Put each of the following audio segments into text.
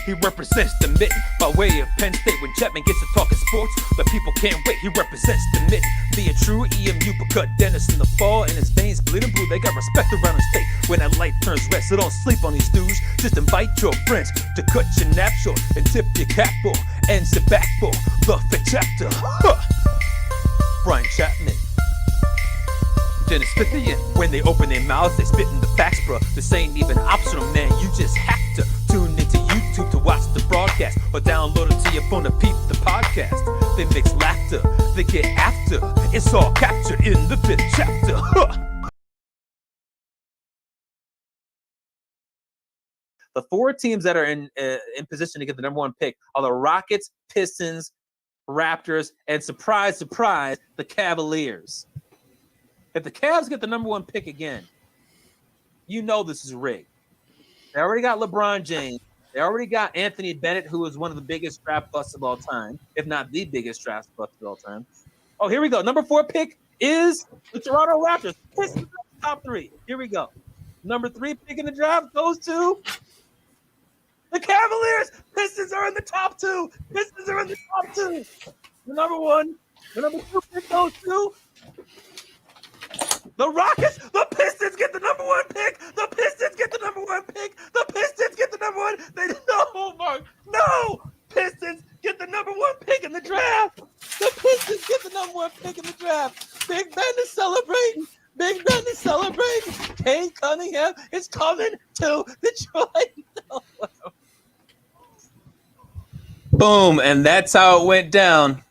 He represents the mitten by way of Penn State. When Chapman gets to talking sports, the people can't wait. He represents the mitten. Be a true EMU, but cut Dennis in the fall, and his veins bleeding blue. They got respect around the state when that light turns red. So don't sleep on these dudes. Just invite your friends to cut your nap short and tip your cap for and sit back for the Fith chapter. Brian Chapman. Dennis Fithian. When they open their mouths, they spit in the facts, bro. This ain't even optional, man. You just have to tune into YouTube to watch the broadcast or download it to your phone to peep the podcast. They mix laughter, they get after. It's all captured in the Fith chapter. The four teams that are in position to get the number one pick are the Rockets, Pistons, Raptors, and surprise, surprise, the Cavaliers. If the Cavs get the number one pick again, you know this is rigged. They already got LeBron James. They already got Anthony Bennett, who is one of the biggest draft busts of all time, if not the biggest draft bust of all time. Oh, here we go. Number 4 pick is the Toronto Raptors. Pistons top 3. Here we go. Number 3 pick in the draft goes to the Cavaliers. Pistons are in the top 2. Pistons are in the top 2. The number 1. The number 2 pick goes to the Rockets. The Pistons get the number 1 pick. The Pistons get the number 1 pick. The Pistons get the number 1. No, Mark. No. Pistons get the number 1 pick in the draft. The Pistons get the number 1 pick in the draft. Big Ben is celebrating. Big Ben is celebrating. Cade Cunningham is coming to Detroit. Boom. And that's how it went down.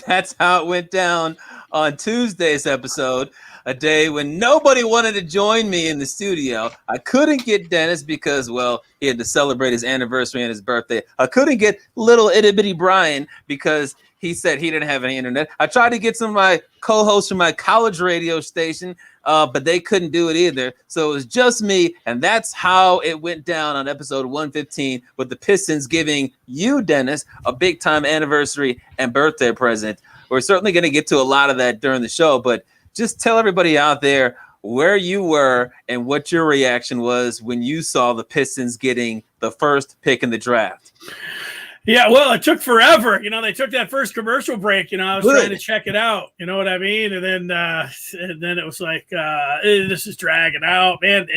That's how it went down on Tuesday's episode, a day when nobody wanted to join me in the studio. I couldn't get Dennis because, well, he had to celebrate his anniversary and his birthday. I couldn't get little itty-bitty Brian because he said he didn't have any internet. I tried to get some of my co-hosts from my college radio station, but they couldn't do it either. So it was just me, and that's how it went down on episode 115 with the Pistons giving you, Dennis, a big-time anniversary and birthday present. We're certainly going to get to a lot of that during the show, but just tell everybody out there where you were and what your reaction was when you saw the Pistons getting the first pick in the draft. Yeah, well, it took forever. You know, they took that first commercial break. You know, I was trying to check it out. You know what I mean? And then it was like, this is dragging out, man.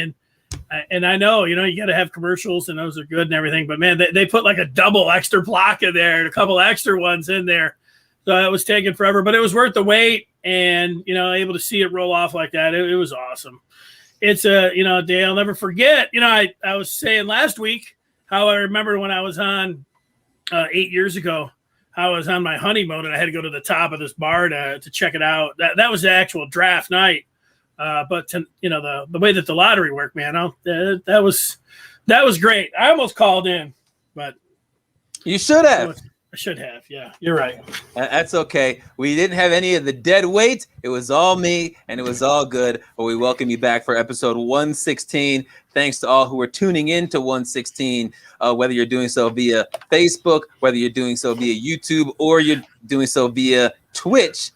And I know, you know, you got to have commercials and those are good and everything. But, man, they put like a double extra block in there and a couple extra ones in there. So it was taking forever, but it was worth the wait. And, you know, able to see it roll off like that, it was awesome. It's a, you know, day I'll never forget. You know, I was saying last week how I remember when I was on 8 years ago, how I was on my honeymoon and I had to go to the top of this bar to check it out. That was the actual draft night. But you know, the way that the lottery worked, man, that was great. I almost called in, but you should have. I should have. Yeah, you're right. That's okay. We didn't have any of the dead weight. It was all me, and it was all good. But we welcome you back for episode 116. Thanks to all who are tuning in to 116, whether you're doing so via Facebook, whether you're doing so via YouTube, or you're doing so via Twitch.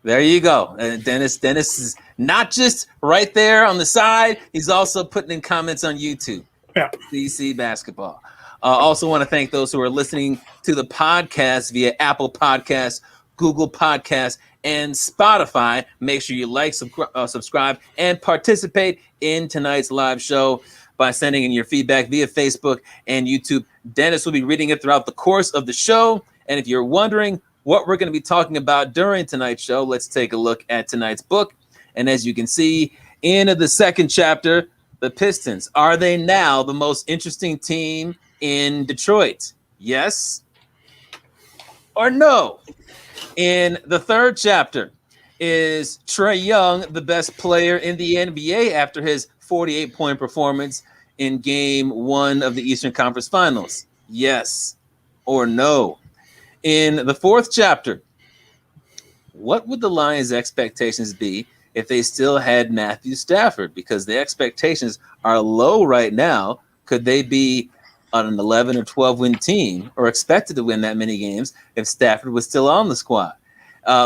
There you go. Dennis is not just right there on the side. He's also putting in comments on YouTube. Yeah. DC Basketball. Also want to thank those who are listening to the podcast via Apple Podcasts, Google Podcasts, and Spotify. Make sure you like, subscribe, and participate in tonight's live show by sending in your feedback via Facebook and YouTube. Dennis will be reading it throughout the course of the show. And if you're wondering what we're going to be talking about during tonight's show, let's take a look at tonight's book. And as you can see in the second chapter, the Pistons, are they now the most interesting team in Detroit? Yes or no? In the third chapter, is Trae Young the best player in the NBA after his 48-point performance in Game 1 of the Eastern Conference Finals? Yes or no? In the fourth chapter, what would the Lions' expectations be if they still had Matthew Stafford? Because the expectations are low right now. Could they be on an 11 or 12 win team or expected to win that many games if Stafford was still on the squad?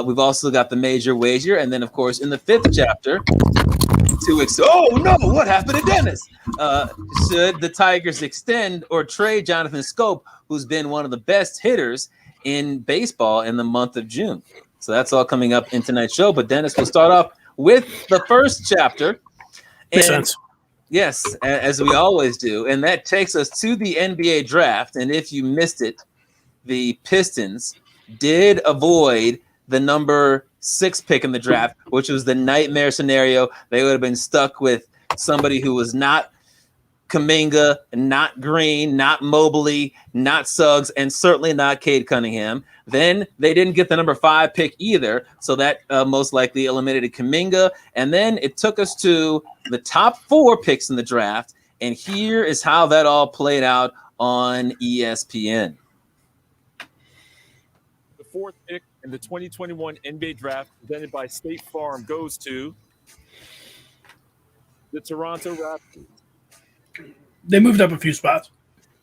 We've also got the major wager. And then, of course, in the fifth chapter, oh, no, what happened to Dennis? Should the Tigers extend or trade Jonathan Schoop, who's been one of the best hitters in baseball in the month of June? So that's all coming up in tonight's show. But Dennis, will start off with the first chapter. Makes sense. Yes, as we always do. And that takes us to the NBA draft. And if you missed it, the Pistons did avoid the number 6 pick in the draft, which was the nightmare scenario. They would have been stuck with somebody who was not Kuminga, not Green, not Mobley, not Suggs, and certainly not Cade Cunningham. Then they didn't get the number 5 pick either, so that most likely eliminated Kuminga. And then it took us to the top 4 picks in the draft, and here is how that all played out on ESPN. The 4th pick in the 2021 NBA draft presented by State Farm goes to the Toronto Raptors. They moved up a few spots.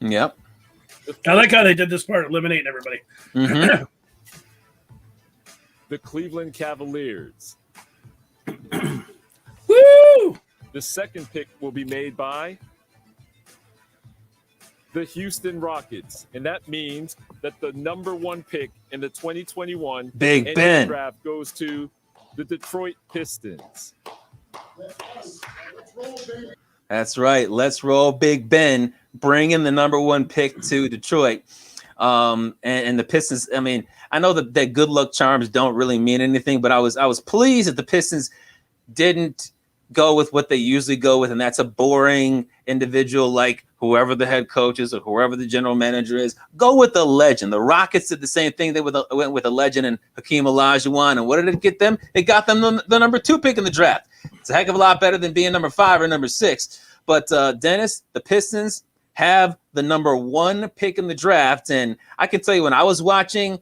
Yep. I like how they did this part, eliminating everybody. Mm-hmm. The Cleveland Cavaliers. Woo! The 2nd pick will be made by the Houston Rockets. And that means that the number 1 pick in the 2021 Big NBA Ben draft goes to the Detroit Pistons. That's right. Let's roll Big Ben, bringing the number 1 pick to Detroit. And the Pistons, I mean, I know that good luck charms don't really mean anything, but I was pleased that the Pistons didn't go with what they usually go with, and that's a boring individual like whoever the head coach is or whoever the general manager is. Go with the legend. The Rockets did the same thing. They went with a legend and Hakeem Olajuwon, and what did it get them? It got them the number 2 pick in the draft. It's a heck of a lot better than being number 5 or number 6. But Dennis, the Pistons have the number 1 pick in the draft, and I can tell you when I was watching,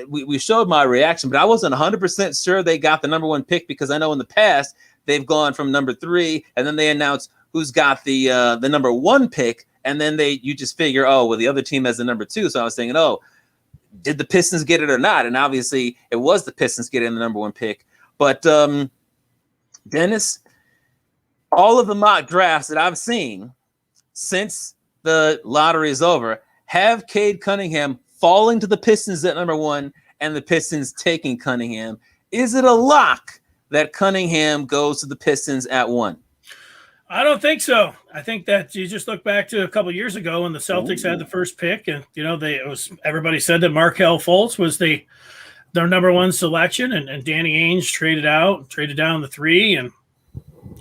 we showed my reaction, but I wasn't 100% sure they got the number 1 pick because I know in the past they've gone from number 3, and then they announce who's got the number 1 pick, and then you just figure, oh, well, the other team has the number 2. So I was thinking, oh, did the Pistons get it or not? And obviously it was the Pistons getting the number 1 pick. But Dennis, all of the mock drafts that I've seen since the lottery is over have Cade Cunningham falling to the Pistons at number 1 and the Pistons taking Cunningham. Is it a lock that Cunningham goes to the Pistons at 1? I don't think so. I think that you just look back to a couple of years ago when the Celtics had the first pick, and everybody said that Markelle Fultz was their number 1 selection, and Danny Ainge traded down the 3, and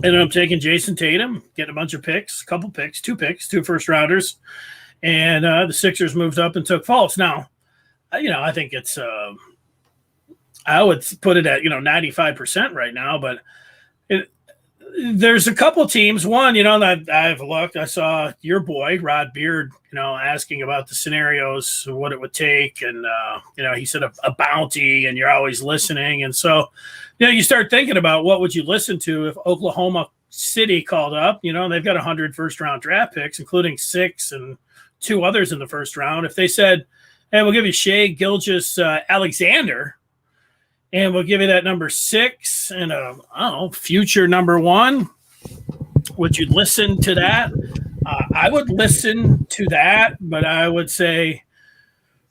ended up taking Jason Tatum, getting a bunch of picks, 2 first rounders, and the Sixers moved up and took Fultz. Now, I think it's I would put it at 95% right now, but there's a couple teams. One, that I've looked. I saw your boy Rod Beard, asking about the scenarios, what it would take, and he said a bounty, and you're always listening, and so you start thinking about what would you listen to if Oklahoma City called up. They've got 100 first-round draft picks, including 6 and 2 others in the first round. If they said, "Hey, we'll give you Shai Gilgeous-Alexander." And we'll give you that number 6 and future number 1. Would you listen to that? I would listen to that, but I would say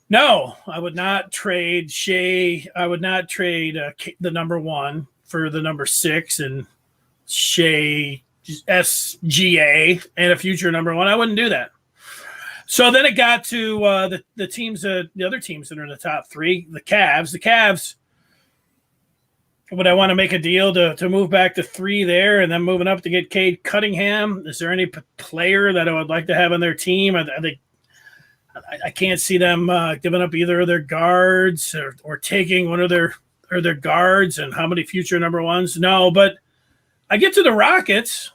no. I would not trade Shai. I would not trade the number 1 for the number 6 and Shai SGA and a future number 1. I wouldn't do that. So then it got to the teams, the other teams that are in the top 3, the Cavs. The Cavs. Would I want to make a deal to move back to 3 there and then moving up to get Cade Cunningham? Is there any player that I would like to have on their team? I can't see them giving up either of their guards or taking one of their guards and how many future number ones. No, but I get to the Rockets.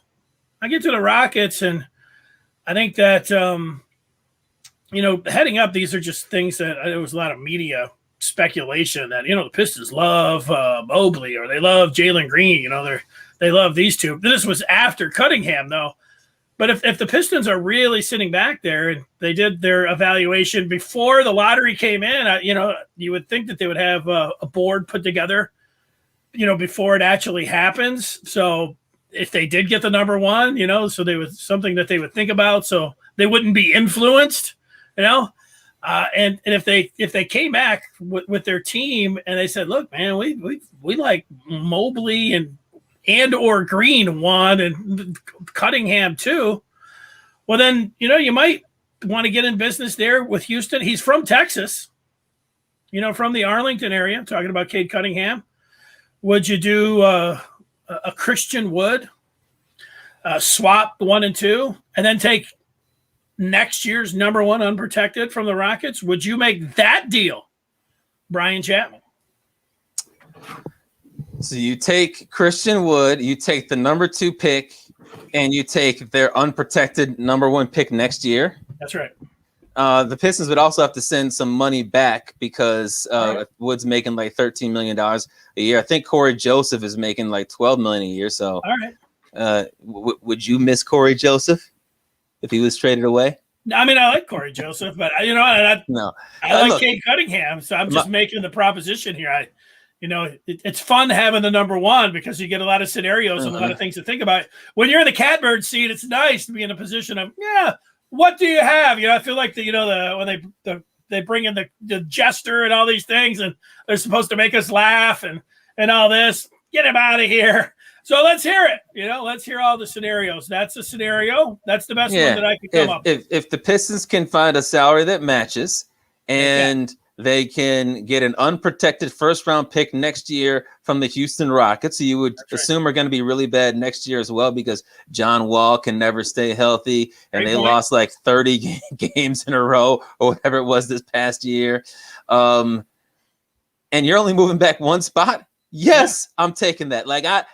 And I think that, heading up, these are just things that there was a lot of media speculation that, the Pistons love Mobley or they love Jalen Green. They love these two. This was after Cunningham, though. But if the Pistons are really sitting back there and they did their evaluation before the lottery came in, you would think that they would have a board put together, before it actually happens. So if they did get the number one, so they was something that they would think about, so they wouldn't be influenced, and if they came back with their team and they said, look, man, we like Mobley and or Green one and Cunningham too, well then, you might want to get in business there with Houston. He's from Texas, from the Arlington area. I'm talking about Cade Cunningham. Would you do a Christian Wood, swap 1 and 2, and then take next year's number one unprotected from the Rockets? Would you make that deal, Brian Chapman? So you take Christian Wood, you take the number 2 pick, and you take their unprotected number 1 pick next year. That's right. The Pistons would also have to send some money back because Wood's making like $13 million a year. I think Corey Joseph is making like $12 million a year. So, all right. Would you miss Corey Joseph if he was traded away? I mean, I like Corey Joseph, but I like Cade Cunningham. So I'm just making the proposition here. It's fun having the number one because you get a lot of scenarios and a lot of things to think about. When you're in the catbird seat, it's nice to be in a position of, what do you have? I feel like when they bring in the jester and all these things, and they're supposed to make us laugh and all this. Get him out of here. So let's hear it. Let's hear all the scenarios. That's a scenario. That's the best one that I could come up with. If the Pistons can find a salary that matches and they can get an unprotected first-round pick next year from the Houston Rockets, who you would assume are going to be really bad next year as well because John Wall can never stay healthy, and they lost like 30 games in a row or whatever it was this past year. And you're only moving back one spot? Yes, I'm taking that. Like I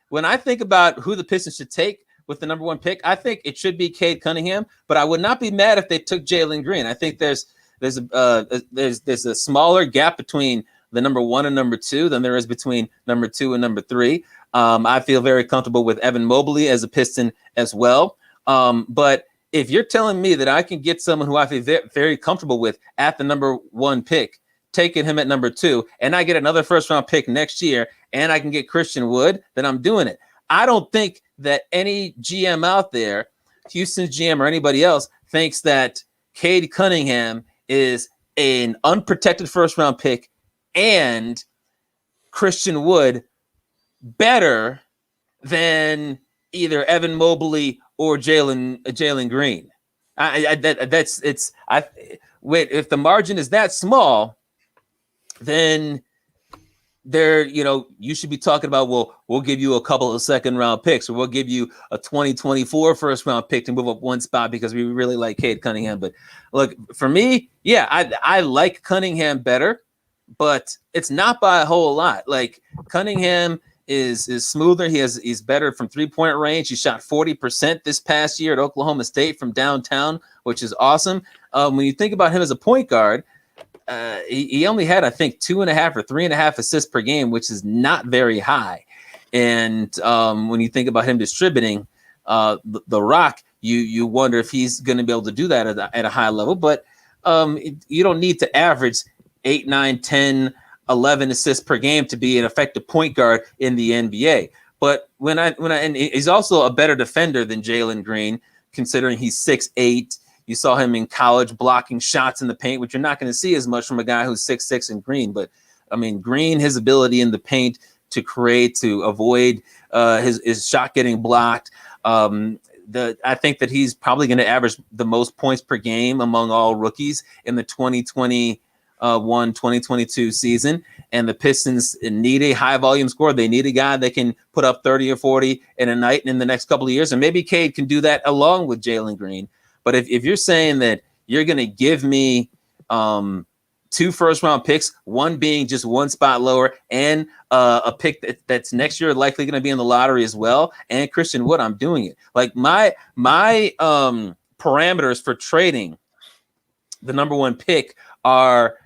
when I think about who the Pistons should take with the number 1 pick, I think it should be Cade Cunningham, but I would not be mad if they took Jalen Green. I think there's a smaller gap between the number 1 and number 2 than there is between number 2 and number 3. I feel very comfortable with Evan Mobley as a Piston as well. But if you're telling me that I can get someone who I feel very, very comfortable with at the number 1 pick, taking him at number 2, and I get another first-round pick next year, and I can get Christian Wood, then I'm doing it. I don't think that any GM out there, Houston's GM or anybody else, thinks that Cade Cunningham is an unprotected first-round pick and Christian Wood better than either Evan Mobley or Jalen Green. If the margin is that small, then you should be talking about, well, we'll give you a couple of second-round picks, or we'll give you a 2024 first-round pick to move up one spot because we really like Cade Cunningham. But look, for me, I like Cunningham better, but it's not by a whole lot. Like Cunningham is smoother. He's better from 3-point range. He shot 40% this past year at Oklahoma State from downtown, which is awesome. When you think about him as a point guard, he only had, I think, 2.5 or 3.5 assists per game, which is not very high. And when you think about him distributing the rock, you wonder if he's going to be able to do that at a high level. But you don't need to average 8, 9, 10, 11 assists per game to be an effective point guard in the NBA. But and he's also a better defender than Jalen Green, considering he's 6'8". You saw him in college blocking shots in the paint, which you're not going to see as much from a guy who's 6'6" in Green. But I mean, Green, his ability in the paint to create, to avoid his shot getting blocked. I think that he's probably going to average the most points per game among all rookies in the 2021-2022 season. And the Pistons need a high volume scorer. They need a guy that can put up 30 or 40 in a night in the next couple of years. And maybe Cade can do that along with Jalen Green. But if you're saying that you're going to give me 2 first-round picks, one being just one spot lower, and a pick that's next year likely going to be in the lottery as well, and Christian Wood, I'm doing it. Like my parameters for trading the number 1 pick are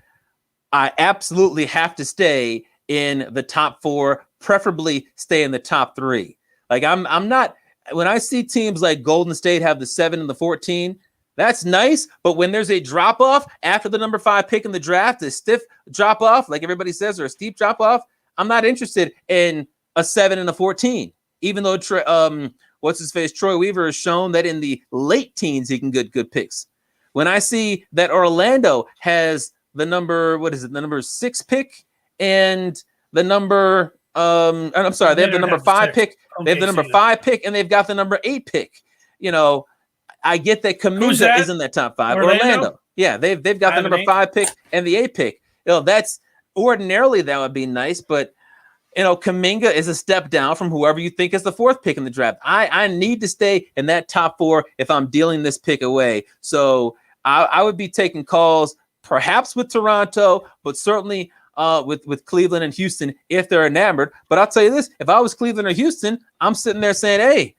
I absolutely have to stay in the top 4, preferably stay in the top 3. Like I'm not, when I see teams like Golden State have the 7 and the 14, that's nice. But when there's a drop off after the number 5 pick in the draft, a stiff drop off, like everybody says, or a steep drop off, I'm not interested in a 7 and a 14. Even though Troy Weaver has shown that in the late teens he can get good picks. When I see that Orlando has the number 6 pick and the number I'm sorry, they have the number 5 pick. They have the number 5 pick and they've got the number 8 pick. You know, I get that Kuminga is in that top 5. Orlando. Yeah, they've got the number 5 pick and the 8 pick. You know, that's ordinarily that would be nice, but you know, Kuminga is a step down from whoever you think is the 4th pick in the draft. I need to stay in that top 4 if I'm dealing this pick away. So I would be taking calls perhaps with Toronto, but certainly with Cleveland and Houston if they're enamored. But I'll tell you this, if I was Cleveland or Houston, I'm sitting there saying, hey,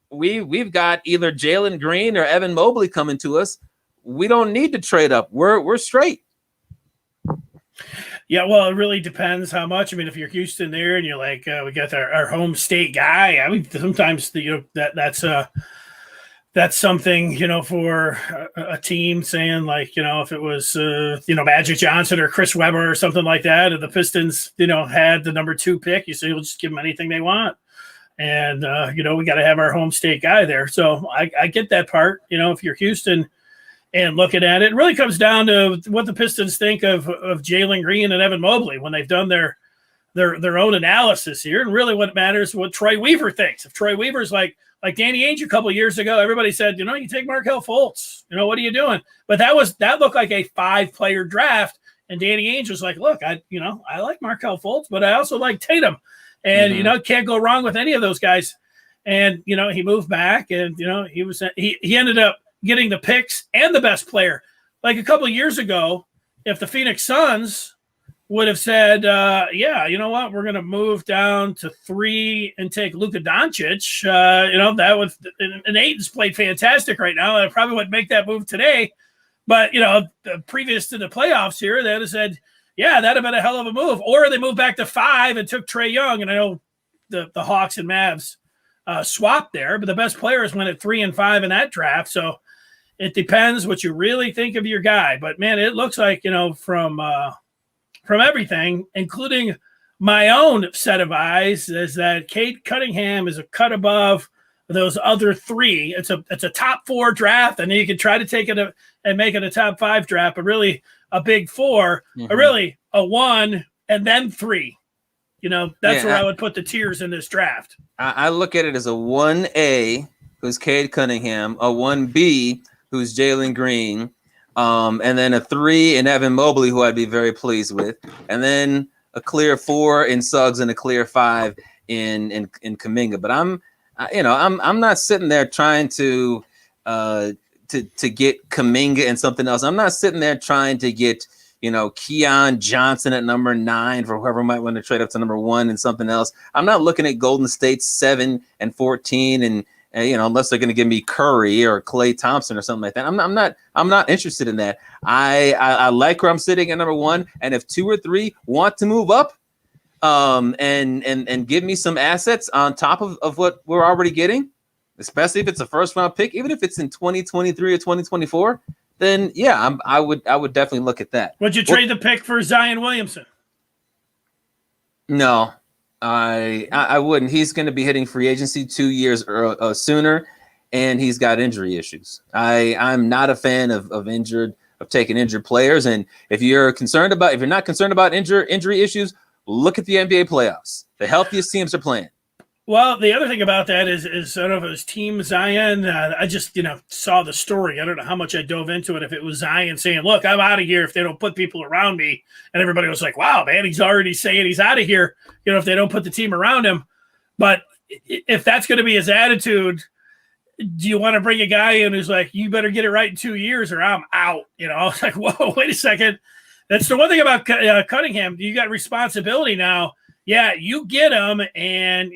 we've got either Jalen Green or Evan Mobley coming to us. We don't need to trade up. We're straight. Yeah, well, it really depends how much. I mean, if you're Houston there and you're like, we got our home state guy. I mean, sometimes that's something, you know, for a team saying like, you know, if it was, Magic Johnson or Chris Webber or something like that, and the Pistons, you know, had the number 2 pick, you say, we'll just give them anything they want. And, we got to have our home state guy there. So I get that part, you know, if you're Houston and looking at it, it really comes down to what the Pistons think of Jalen Green and Evan Mobley when they've done their own analysis here. And really what matters is what Troy Weaver thinks. If Troy Weaver's like Danny Ainge a couple of years ago, everybody said, you know, you take Markelle Fultz. You know, what are you doing? But that looked like a 5-player draft. And Danny Ainge was like, look, I like Markelle Fultz, but I also like Tatum. And, you know, can't go wrong with any of those guys. And, you know, he moved back and, you know, he ended up getting the picks and the best player. Like a couple of years ago, if the Phoenix Suns would have said, yeah, you know what, we're going to move down to 3 and take Luka Doncic, that was – and Ayton's played fantastic right now. I probably wouldn't make that move today. But, you know, previous to the playoffs here, they would have said, yeah, that would have been a hell of a move. Or they moved back to 5 and took Trae Young. And I know the Hawks and Mavs swapped there, but the best players went at 3 and 5 in that draft. So it depends what you really think of your guy. But, man, it looks like, you know, from everything, including my own set of eyes, is that Cade Cunningham is a cut above those other 3. It's a top 4 draft, and you can try to take it and make it a top 5 draft, but really a big 4, or really a 1 and then 3. You know, that's where I would put the tiers in this draft. I look at it as a 1A, who's Cade Cunningham, a 1B, who's Jalen Green, and then a 3 in Evan Mobley, who I'd be very pleased with, and then a clear 4 in Suggs and a clear 5 in Kuminga. But I'm not sitting there trying to get Kuminga and something else. I'm not sitting there trying to get, you know, Keon Johnson at number 9 for whoever might want to trade up to number 1 and something else. I'm not looking at Golden State 7 and 14 and you know, unless they're going to give me Curry or Klay Thompson or something like that. I'm not interested in that. I like where I'm sitting at number 1, and if 2 or 3 want to move up, and give me some assets on top of what we're already getting, especially if it's a first round pick, even if it's in 2023 or 2024, then yeah, I would definitely look at that. Would you trade the pick for Zion Williamson? No. I wouldn't. He's going to be hitting free agency 2 years sooner, and he's got injury issues. I'm not a fan of taking injured players. And if you're not concerned about injury issues, look at the NBA playoffs. The healthiest teams are playing. Well, the other thing about that is I don't know if it was Team Zion. I just, saw the story. I don't know how much I dove into it. If it was Zion saying, look, I'm out of here if they don't put people around me. And everybody was like, wow, man, he's already saying he's out of here, if they don't put the team around him. But if that's going to be his attitude, do you want to bring a guy in who's like, you better get it right in 2 years or I'm out? You know, it's like, whoa, wait a second. That's the one thing about Cunningham. You got responsibility now. Yeah, you get them, and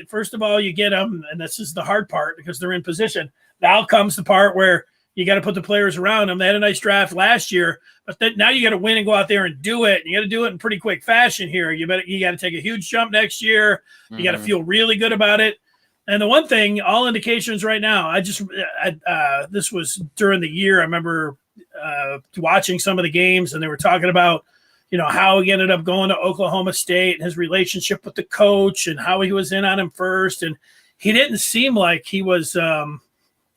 first of all, you get them, and this is the hard part because they're in position. Now comes the part where you got to put the players around them. They had a nice draft last year, but now you got to win and go out there and do it. You got to do it in pretty quick fashion here. You got to take a huge jump next year. You got to feel really good about it. And the one thing, all indications right now, this was during the year. I remember watching some of the games, and they were talking about, how he ended up going to Oklahoma State and his relationship with the coach and how he was in on him first. And he didn't seem like he was, I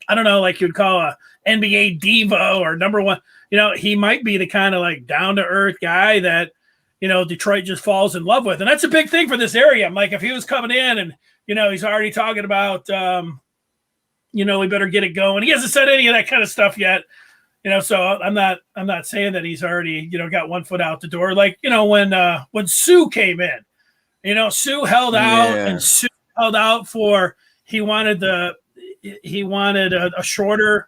don't know, like you'd call a NBA diva or number one. He might be the kind of like down to earth guy that, Detroit just falls in love with. And that's a big thing for this area. I'm like, if he was coming in and, he's already talking about, we better get it going. He hasn't said any of that kind of stuff yet. So I'm not saying that he's already, got one foot out the door. Like, when Sue came in, Sue held out and Sue held out for, he wanted a shorter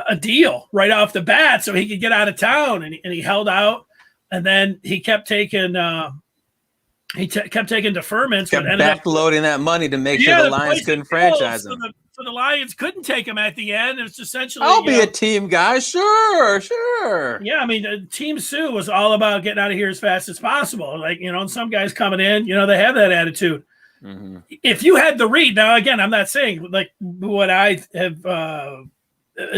a deal right off the bat so he could get out of town. And he held out, and then he kept taking, kept taking deferments. Kept backloading that money to make sure the Lions couldn't franchise him. So the Lions couldn't take him at the end. It's essentially, I'll be a team guy. Sure. Yeah, I mean, Team Sue was all about getting out of here as fast as possible. Like, and some guys coming in, they have that attitude. Mm-hmm. If you had the read, now again, I'm not saying like what I have,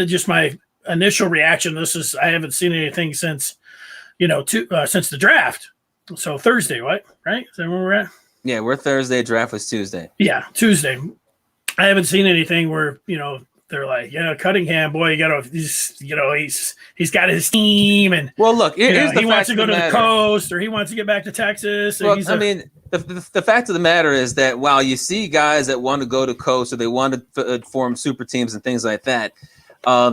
just my initial reaction. This is, I haven't seen anything since, since the draft. So Thursday, right? Is that where we're at? Yeah, we're Thursday. Draft was Tuesday. Yeah, Tuesday. I haven't seen anything where, they're like, Cunningham, boy, he's got his team, and well, look, he wants to go to the coast, or he wants to get back to Texas. Well, the fact of the matter is that while you see guys that want to go to coast or they want to form super teams and things like that,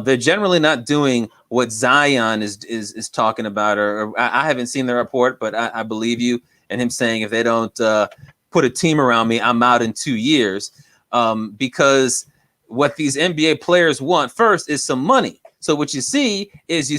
they're generally not doing what Zion is talking about. Or I haven't seen the report, but I believe you and him saying if they don't put a team around me, I'm out in 2 years. Because what these NBA players want first is some money. So what you see is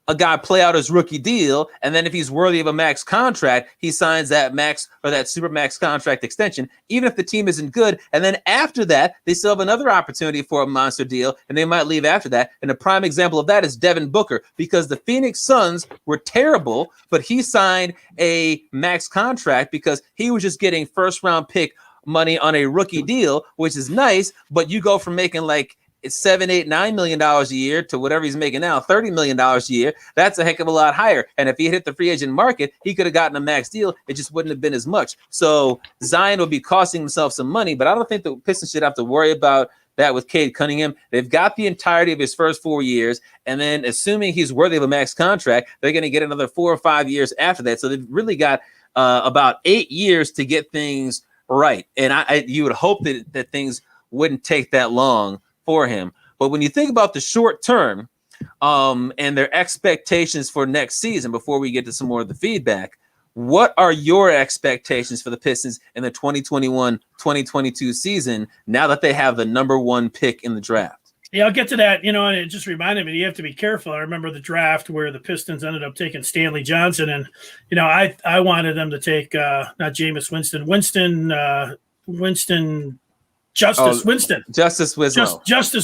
a guy play out his rookie deal, and then if he's worthy of a max contract, he signs that max or that super max contract extension, even if the team isn't good. And then after that, they still have another opportunity for a monster deal, and they might leave after that. And a prime example of that is Devin Booker, because the Phoenix Suns were terrible, but he signed a max contract because he was just getting first-round pick money on a rookie deal, which is nice, but you go from making like $7, $8, $9 million a year to whatever he's making now, $30 million a year. That's a heck of a lot higher. And if he hit the free agent market, he could have gotten a max deal. It just wouldn't have been as much. So Zion would be costing himself some money, but I don't think the Pistons should have to worry about that with Cade Cunningham. They've got the entirety of his first 4 years, and then assuming he's worthy of a max contract, they're going to get another 4 or 5 years after that. So they've really got about 8 years to get things right. And you would hope that things wouldn't take that long for him. But when you think about the short term and their expectations for next season, before we get to some more of the feedback, what are your expectations for the Pistons in the 2021-2022 season now that they have the number 1 pick in the draft? Yeah, I'll get to that. And it just reminded me, you have to be careful. I remember the draft where the Pistons ended up taking Stanley Johnson. And, I wanted them to take not Jameis Justice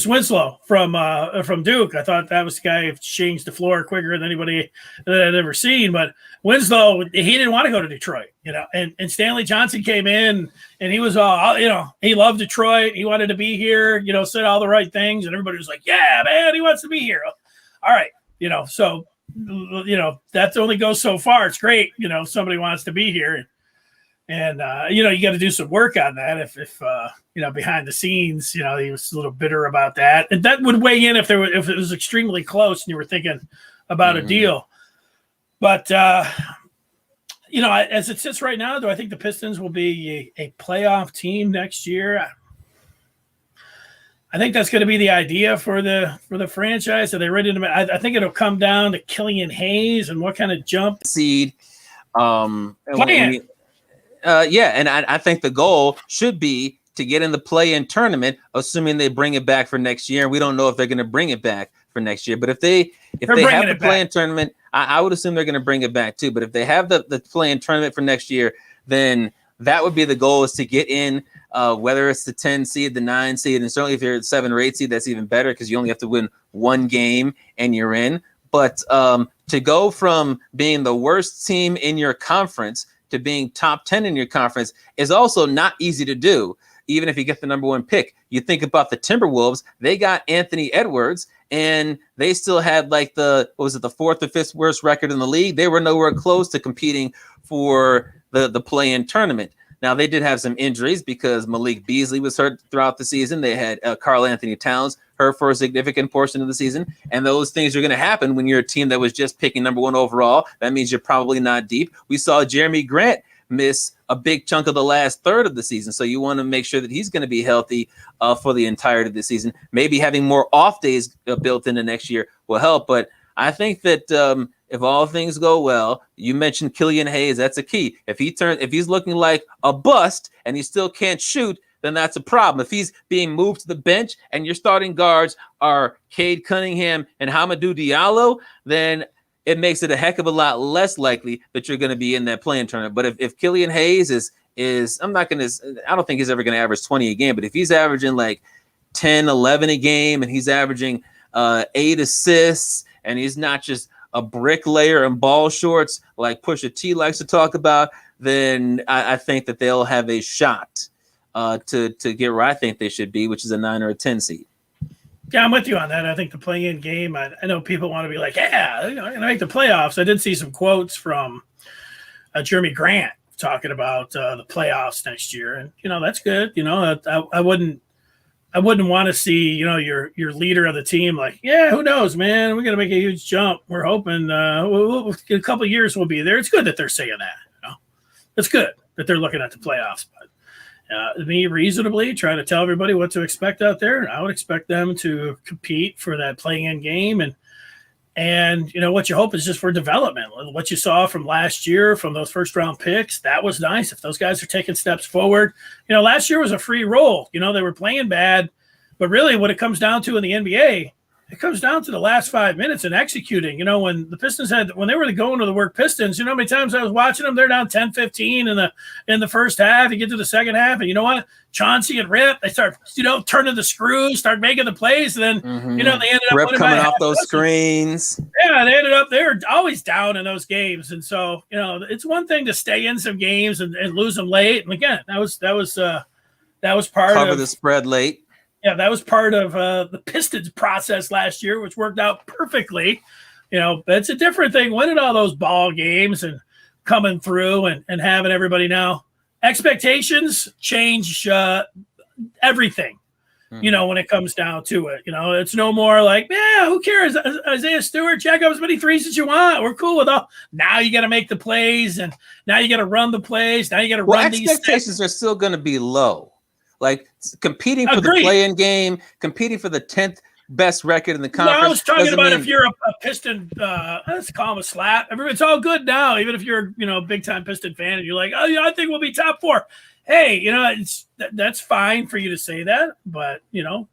Winslow from Duke. I thought that was the guy who changed the floor quicker than anybody that I'd ever seen. But Winslow, he didn't want to go to Detroit, and Stanley Johnson came in and he was all, he loved Detroit. He wanted to be here, said all the right things. And everybody was like, yeah, man, he wants to be here. All right. So, that only goes so far. It's great. If somebody wants to be here. And, you got to do some work on that. If behind the scenes, he was a little bitter about that. And that would weigh in if it was extremely close and you were thinking about a deal. But, as it sits right now, do I think the Pistons will be a playoff team next year? I think that's going to be the idea for the franchise. Are they ready to? I think it'll come down to Killian Hayes and what kind of jump seed. And I think the goal should be to get in the play-in tournament, assuming they bring it back for next year. And we don't know if they're going to bring it back for next year. But if they have the play-in tournament, I would assume they're going to bring it back too. But if they have the play-in tournament for next year, then that would be the goal, is to get in, whether it's the 10 seed, the 9 seed, and certainly if you're at 7 or 8 seed, that's even better because you only have to win one game and you're in. But to go from being the worst team in your conference to being top 10 in your conference is also not easy to do, even if you get the number 1 pick. You think about the Timberwolves, they got Anthony Edwards, and they still had like the 4th or 5th worst record in the league. They were nowhere close to competing for the play-in tournament. Now, they did have some injuries because Malik Beasley was hurt throughout the season. They had Karl Anthony Towns hurt for a significant portion of the season. And those things are going to happen when you're a team that was just picking number 1 overall. That means you're probably not deep. We saw Jeremy Grant miss a big chunk of the last third of the season. So you want to make sure that he's going to be healthy for the entirety of the season. Maybe having more off days built into next year will help. But I think that if all things go well, you mentioned Killian Hayes. That's a key. If he's looking like a bust and he still can't shoot, then that's a problem. If he's being moved to the bench and your starting guards are Cade Cunningham and Hamidou Diallo, then it makes it a heck of a lot less likely that you're going to be in that play-in tournament. But if Killian Hayes is I don't think he's ever going to average 20 a game, but if he's averaging like 10, 11 a game and he's averaging 8 assists and he's not just a bricklayer and ball shorts like Pusha T likes to talk about, then I think that they'll have a shot to get where I think they should be, which is a 9 or a 10 seed. Yeah, I'm with you on that. I think the play-in game, I know people want to be like, yeah, I'm going to make the playoffs. I did see some quotes from Jeremy Grant talking about the playoffs next year. And, that's good. I wouldn't want to see, your leader of the team like, yeah, who knows, man? We're going to make a huge jump. We're hoping in a couple of years we'll be there. It's good that they're saying that. It's good that they're looking at the playoffs. But me reasonably trying to tell everybody what to expect out there. I would expect them to compete for that play-in game. And what you hope is just for development. What you saw from last year, from those first-round picks, that was nice. If those guys are taking steps forward. Last year was a free roll. They were playing bad. But really what it comes down to in the NBA, it comes down to the last 5 minutes and executing. When the Pistons when they were going to the work Pistons, how many times I was watching them? They're down 10-15 in the first half. You get to the second half, and you know what? Chauncey and Rip, they start, turning the screws, start making the plays, and then, they ended up Rip coming off those screens. Yeah, they were always down in those games. And so, it's one thing to stay in some games and lose them late. And again, that was part Cover of the spread late. Yeah, that was part of the Pistons process last year, which worked out perfectly. But it's a different thing winning all those ball games and coming through and having everybody now. Expectations change everything, when it comes down to it. It's no more like, yeah, who cares? Isaiah Stewart, jack up as many threes as you want. We're cool with all. Now you got to make the plays, and now you got to run the plays. Now you got to run these. Expectations are still going to be low. Like competing for the play-in game, competing for the 10th best record in the conference. No, I was talking about if you're a Piston, let's call him a slap. It's all good now, even if you're a big-time Piston fan and you're like, oh, I think we'll be top 4. Hey, that's fine for you to say that, but, I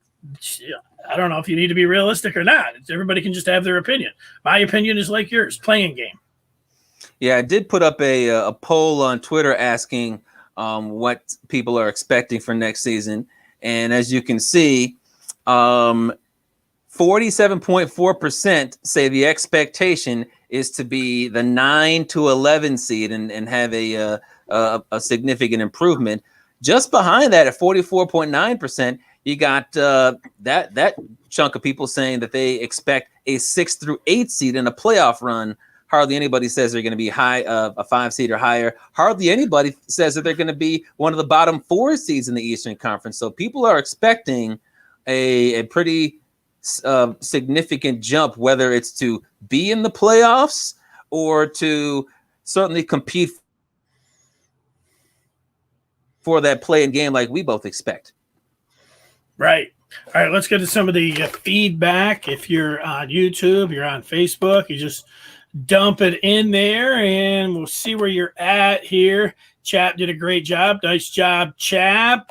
don't know if you need to be realistic or not. Everybody can just have their opinion. My opinion is like yours, play-in game. Yeah, I did put up a poll on Twitter asking what people are expecting for next season. And as you can see, 47.4% say the expectation is to be the 9 to 11 seed and have a significant improvement. Just behind that, at 44.9%, you got that chunk of people saying that they expect a 6 through 8 seed in a playoff run. Hardly anybody says they're going to be high, a 5 seed or higher. Hardly anybody says that they're going to be one of the bottom 4 seeds in the Eastern Conference. So people are expecting a pretty significant jump, whether it's to be in the playoffs or to certainly compete for that play-in game like we both expect. Right. All right, let's get to some of the feedback. If you're on YouTube, you're on Facebook, you just dump it in there, and we'll see where you're at here. Chap did a great job. Nice job, Chap.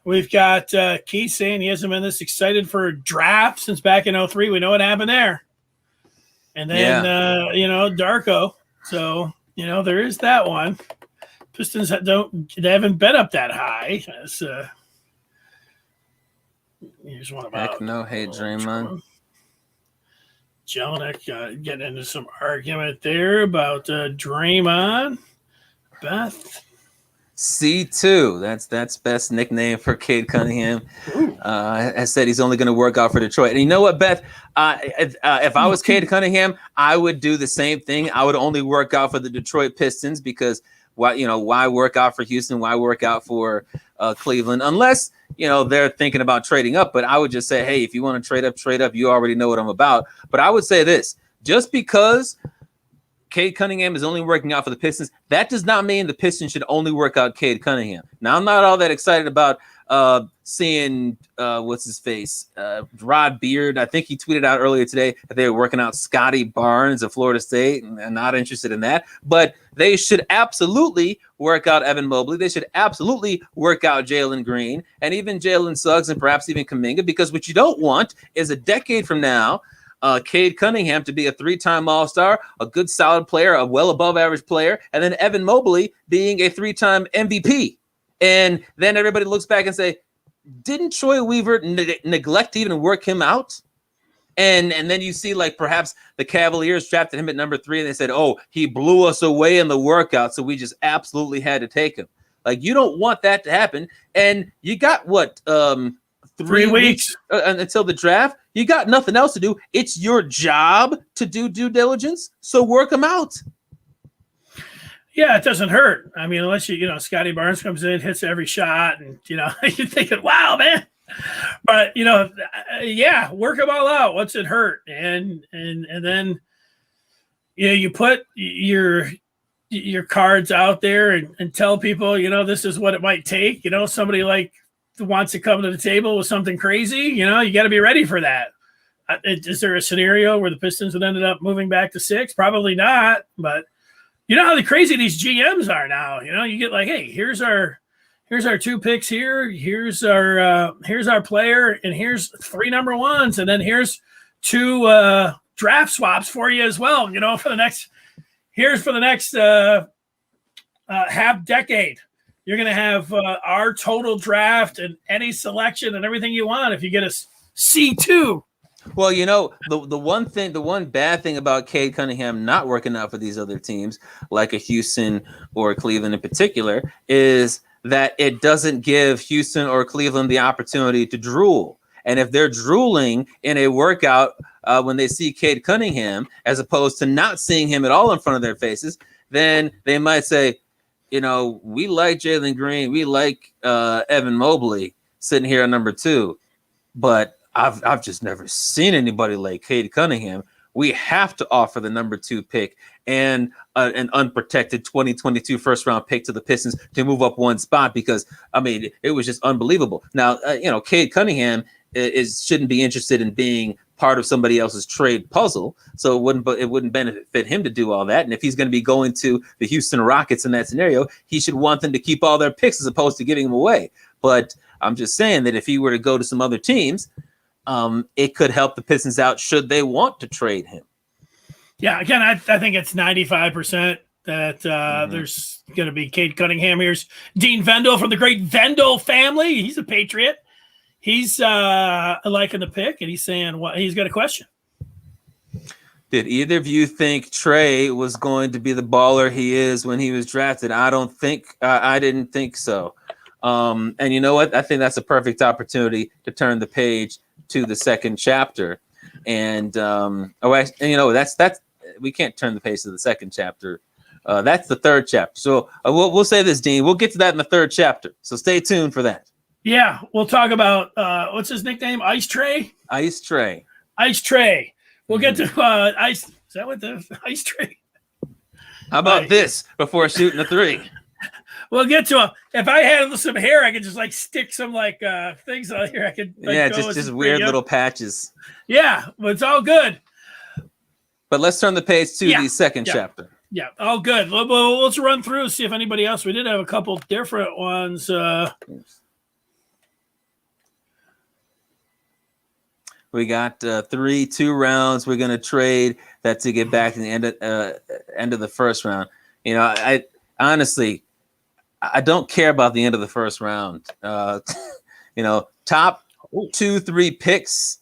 We've got Keith saying he hasn't been this excited for a draft since back in 03. We know what happened there. And then, Darko. So, there is that one. Pistons they haven't been up that high. Here's one about. Heck no, hate Draymond. Jelinek getting into some argument there about Draymond. Beth. C2. That's best nickname for Cade Cunningham. I said he's only going to work out for Detroit. And you know what, Beth? If I was Cade Cunningham, I would do the same thing. I would only work out for the Detroit Pistons because why work out for Houston? Why work out for Cleveland? Unless they're thinking about trading up. But I would just say, hey, if you want to trade up. You already know what I'm about. But I would say this: just because Cade Cunningham is only working out for the Pistons, that does not mean the Pistons should only work out Cade Cunningham. Now, I'm not all that excited about seeing what's his face, Rod Beard. I think he tweeted out earlier today that they were working out Scotty Barnes of Florida State, and I'm not interested in that. But they should absolutely work out Evan Mobley. They should absolutely work out Jalen Green and even Jalen Suggs and perhaps even Kuminga, because what you don't want is a decade from now, Cade Cunningham to be a 3-time All-Star, a good solid player, a well above average player, and then Evan Mobley being a 3-time MVP. And then everybody looks back and say, didn't Troy Weaver neglect to even work him out? And then you see like perhaps the Cavaliers drafted him at number 3 and they said, oh, he blew us away in the workout, so we just absolutely had to take him. Like, you don't want that to happen. And you got what, 3 weeks until the draft? You got nothing else to do. It's your job to do due diligence, so work them out. Yeah, it doesn't hurt. I mean, unless Scotty Barnes comes in, hits every shot, and you're thinking, wow, man. But work them all out. What's it hurt? And then you put your cards out there and tell people, this is what it might take. Somebody like wants to come to the table with something crazy, you got to be ready for that. Is there a scenario where the Pistons would end up moving back to 6? Probably not, but you know how crazy these GMs are now. You get like, hey, here's our 2 picks here, here's our player, and here's 3 number 1s, and then here's 2 draft swaps for you as well, for the next half decade. You're going to have our total draft and any selection and everything you want if you get a C2. Well, the one bad thing about Cade Cunningham not working out for these other teams, like a Houston or Cleveland in particular, is that it doesn't give Houston or Cleveland the opportunity to drool. And if they're drooling in a workout when they see Cade Cunningham, as opposed to not seeing him at all in front of their faces, then they might say, we like Jalen Green, we like Evan Mobley sitting here at number 2, but I've just never seen anybody like Cade Cunningham. We have to offer the number 2 pick and an unprotected 2022 first-round pick to the Pistons to move up 1 spot because, it was just unbelievable. Now, Cade Cunningham shouldn't be interested in being part of somebody else's trade puzzle, so it wouldn't benefit him to do all that. And if he's going to be going to the Houston Rockets in that scenario, he should want them to keep all their picks as opposed to giving them away. But I'm just saying that if he were to go to some other teams, it could help the Pistons out should they want to trade him. Yeah, again, I think it's 95% that there's going to be Cade Cunningham. Here's Dean Vendel from the great Vendel family. He's a Patriot. He's liking the pick, and he's saying he's got a question. Did either of you think Trae was going to be the baller he is when he was drafted? I didn't think so. And you know what? I think that's a perfect opportunity to turn the page to the second chapter. And that's we can't turn the page to the second chapter. That's the third chapter. So we'll say this, Dean. We'll get to that in the third chapter. So stay tuned for that. Yeah, we'll talk about what's his nickname? Ice Trae. Ice Trae. Ice Trae. We'll get to Ice. Is that what the Ice Trae? How about this before shooting a 3? We'll get to him. If I had some hair, I could just stick some things on here. I could just weird little patches. Yeah, but it's all good. But let's turn the page to the second chapter. Yeah, all good. Let's run through, see if anybody else. We did have a couple different ones. We got 2 rounds. We're gonna trade that to get back to the end of the first round. You know, I honestly I don't care about the end of the first round. You know, top 2-3 picks,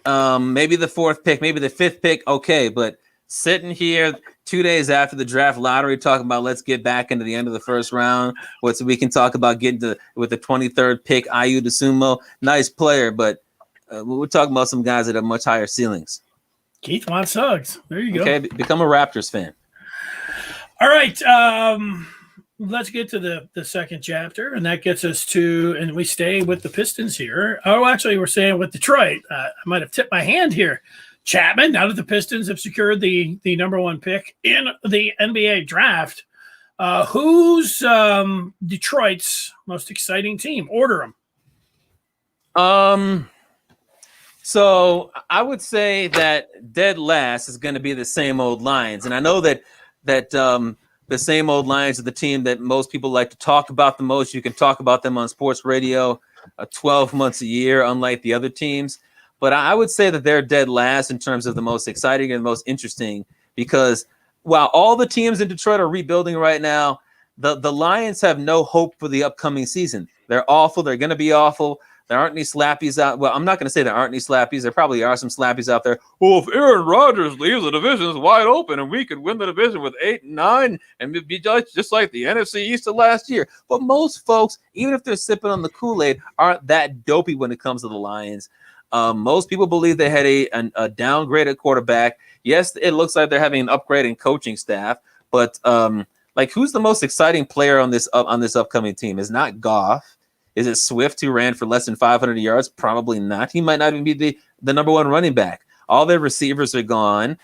maybe the 4th pick, maybe the 5th pick. Okay, but sitting here 2 days after the draft lottery, talking about let's get back into the end of the first round. So we can talk about getting with the 23rd pick, Ayu DeSumo, nice player, but we're talking about some guys that have much higher ceilings. Keith wants Suggs. There you go. Okay, become a Raptors fan. All right. Let's get to the second chapter, and that gets us to, and we stay with the Pistons here. Oh, actually, we're staying with Detroit. I might have tipped my hand here. Chapman, now that the Pistons have secured the number 1 pick in the NBA draft, who's Detroit's most exciting team? Order them. So I would say that dead last is going to be the same old Lions, and I know that the same old Lions are the team that most people like to talk about the most. You can talk about them on sports radio 12 months a year, unlike the other teams. But I would say that they're dead last in terms of the most exciting and most interesting, because while all the teams in Detroit are rebuilding right now, the Lions have no hope for the upcoming season. They're awful. They're going to be awful. There aren't any slappies out. Well, I'm not going to say there aren't any slappies. There probably are some slappies out there. Well, if Aaron Rodgers leaves, the division is wide open, and we could win the division with 8 and 9 and be just like the NFC East of last year. But most folks, even if they're sipping on the Kool-Aid, aren't that dopey when it comes to the Lions. Most people believe they had a downgraded quarterback. Yes, it looks like they're having an upgrade in coaching staff, but like, who's the most exciting player on this upcoming team? It's not Goff. Is it Swift, who ran for less than 500 yards? Probably not. He might not even be the number 1 running back. All their receivers are gone.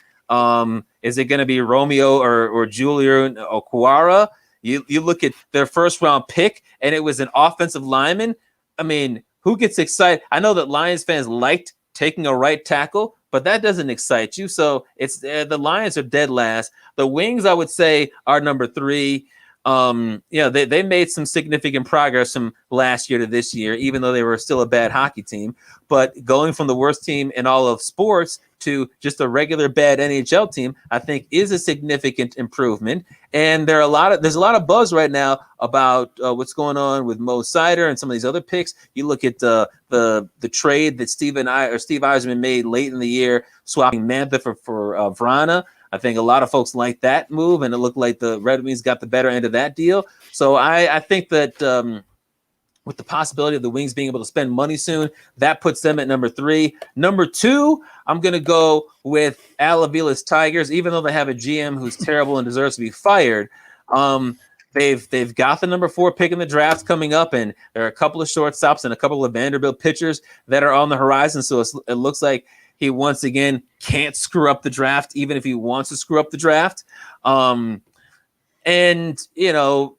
Is it going to be Romeo or Julian Okwara? You look at their first round pick, and it was an offensive lineman. I mean, who gets excited? I know that Lions fans liked taking a right tackle, but that doesn't excite you. So it's the Lions are dead last. The Wings, I would say, are number 3. They made some significant progress from last year to this year, even though they were still a bad hockey team. But going from the worst team in all of sports to just a regular bad NHL team, I think is a significant improvement. And there's a lot of buzz right now about what's going on with Mo Sider and some of these other picks. You look at the trade that Steve Eisman made late in the year, swapping Mantha for Vrana. I think a lot of folks like that move, and it looked like the Red Wings got the better end of that deal. So I think that with the possibility of the Wings being able to spend money soon, that puts them at number 3. Number 2, I'm going to go with Al Avila's Tigers, even though they have a GM who's terrible and deserves to be fired. They've got the number 4 pick in the draft coming up, and there are a couple of shortstops and a couple of Vanderbilt pitchers that are on the horizon. So it looks like he once again can't screw up the draft, even if he wants to screw up the draft. And you know,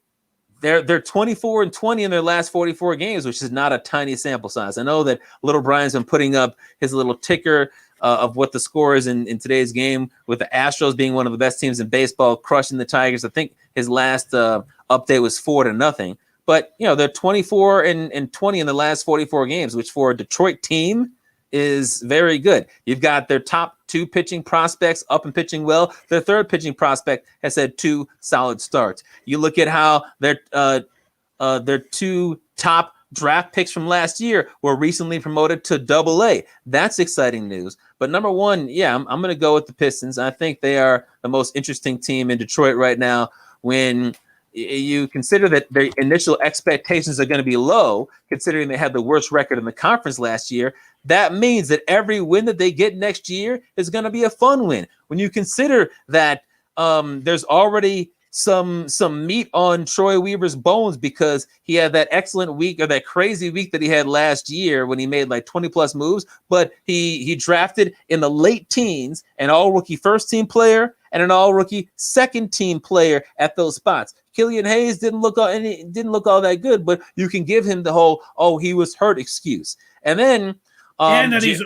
they're 24-20 in their last 44 games, which is not a tiny sample size. I know that Little Brian's been putting up his little ticker of what the score is in today's game, with the Astros being one of the best teams in baseball, crushing the Tigers. I think his last update was 4-0. But you know, they're 24-20 in the last 44 games, which for a Detroit team is very good. You've got their top 2 pitching prospects up and pitching well. Their 3rd pitching prospect has had 2 solid starts. You look at how their 2 top draft picks from last year were recently promoted to AA. That's exciting news. But number 1, I'm going to go with the Pistons. I think they are the most interesting team in Detroit right now. When you consider that their initial expectations are going to be low, considering they had the worst record in the conference last year, that means that every win that they get next year is going to be a fun win. When you consider that there's already some meat on Troy Weaver's bones, because he had that excellent week, or that crazy week that he had last year when he made like 20 plus moves, but he drafted in the late teens an all-rookie first-team player and an all-rookie second-team player at those spots. Killian Hayes didn't look all that good, but you can give him the whole he was hurt excuse. And then and then he's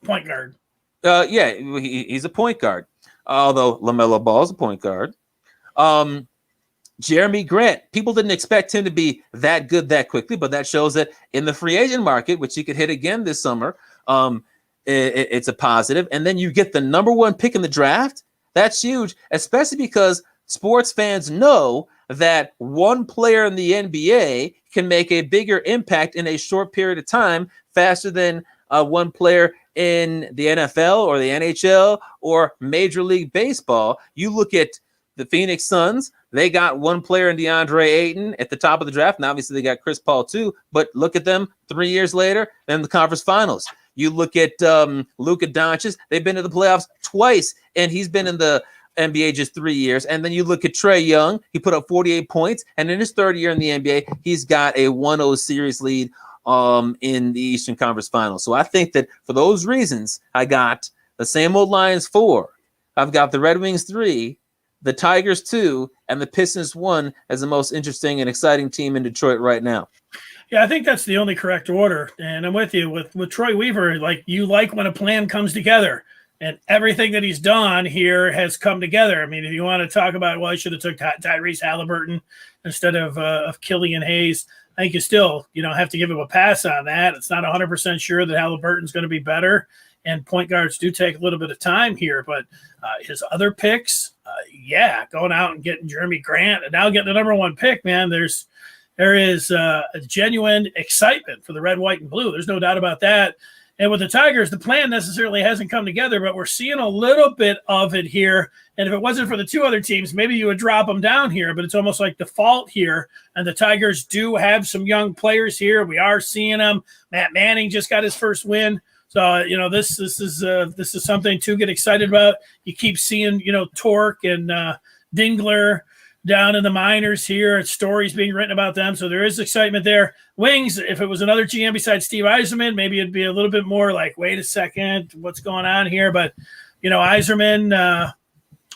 point guard. He's a point guard. Although LaMelo Ball is a point guard. Jeremy Grant, people didn't expect him to be that good that quickly, but that shows that in the free agent market, which he could hit again this summer, it's a positive. And then you get the number one pick in the draft. That's huge, especially because sports fans know that one player in the NBA can make a bigger impact in a short period of time faster than one player in the NFL or the NHL or Major League Baseball. You look at the Phoenix Suns, they got one player in DeAndre Ayton at the top of the draft, and obviously they got Chris Paul too, but look at them 3 years later, then the conference finals. You look at Luka Doncic, they've been to the playoffs twice, and he's been in the NBA just 3 years. And then you look at Trae Young, he put up 48 points, and in his third year in the NBA, he's got a 1-0 series lead in the Eastern Conference Finals. So I think that for those reasons, I got the same old Lions 4. I've got the Red Wings 3, the Tigers 2, and the Pistons 1 as the most interesting and exciting team in Detroit right now. Yeah, I think that's the only correct order. And I'm with you. With Troy Weaver, like, you like when a plan comes together. And everything that he's done here has come together. I mean, if you want to talk about, well, I should have took Tyrese Halliburton instead of Killian Hayes, I think you still, have to give him a pass on that. It's not 100% sure that Halliburton's going to be better. And point guards do take a little bit of time here. But his other picks, going out and getting Jeremy Grant and now getting the number one pick, man, there is a genuine excitement for the red, white, and blue. There's no doubt about that. And with the Tigers, the plan necessarily hasn't come together, but we're seeing a little bit of it here. And if it wasn't for the two other teams, maybe you would drop them down here, but it's almost like default here. And the Tigers do have some young players here. We are seeing them. Matt Manning just got his first win. So, this is something to get excited about. You keep seeing, Torque and Dingler down in the minors here, stories being written about them. So there is excitement there. Wings, if it was another GM besides Steve Yzerman, maybe it'd be a little bit more like, wait a second, what's going on here? But, Yzerman,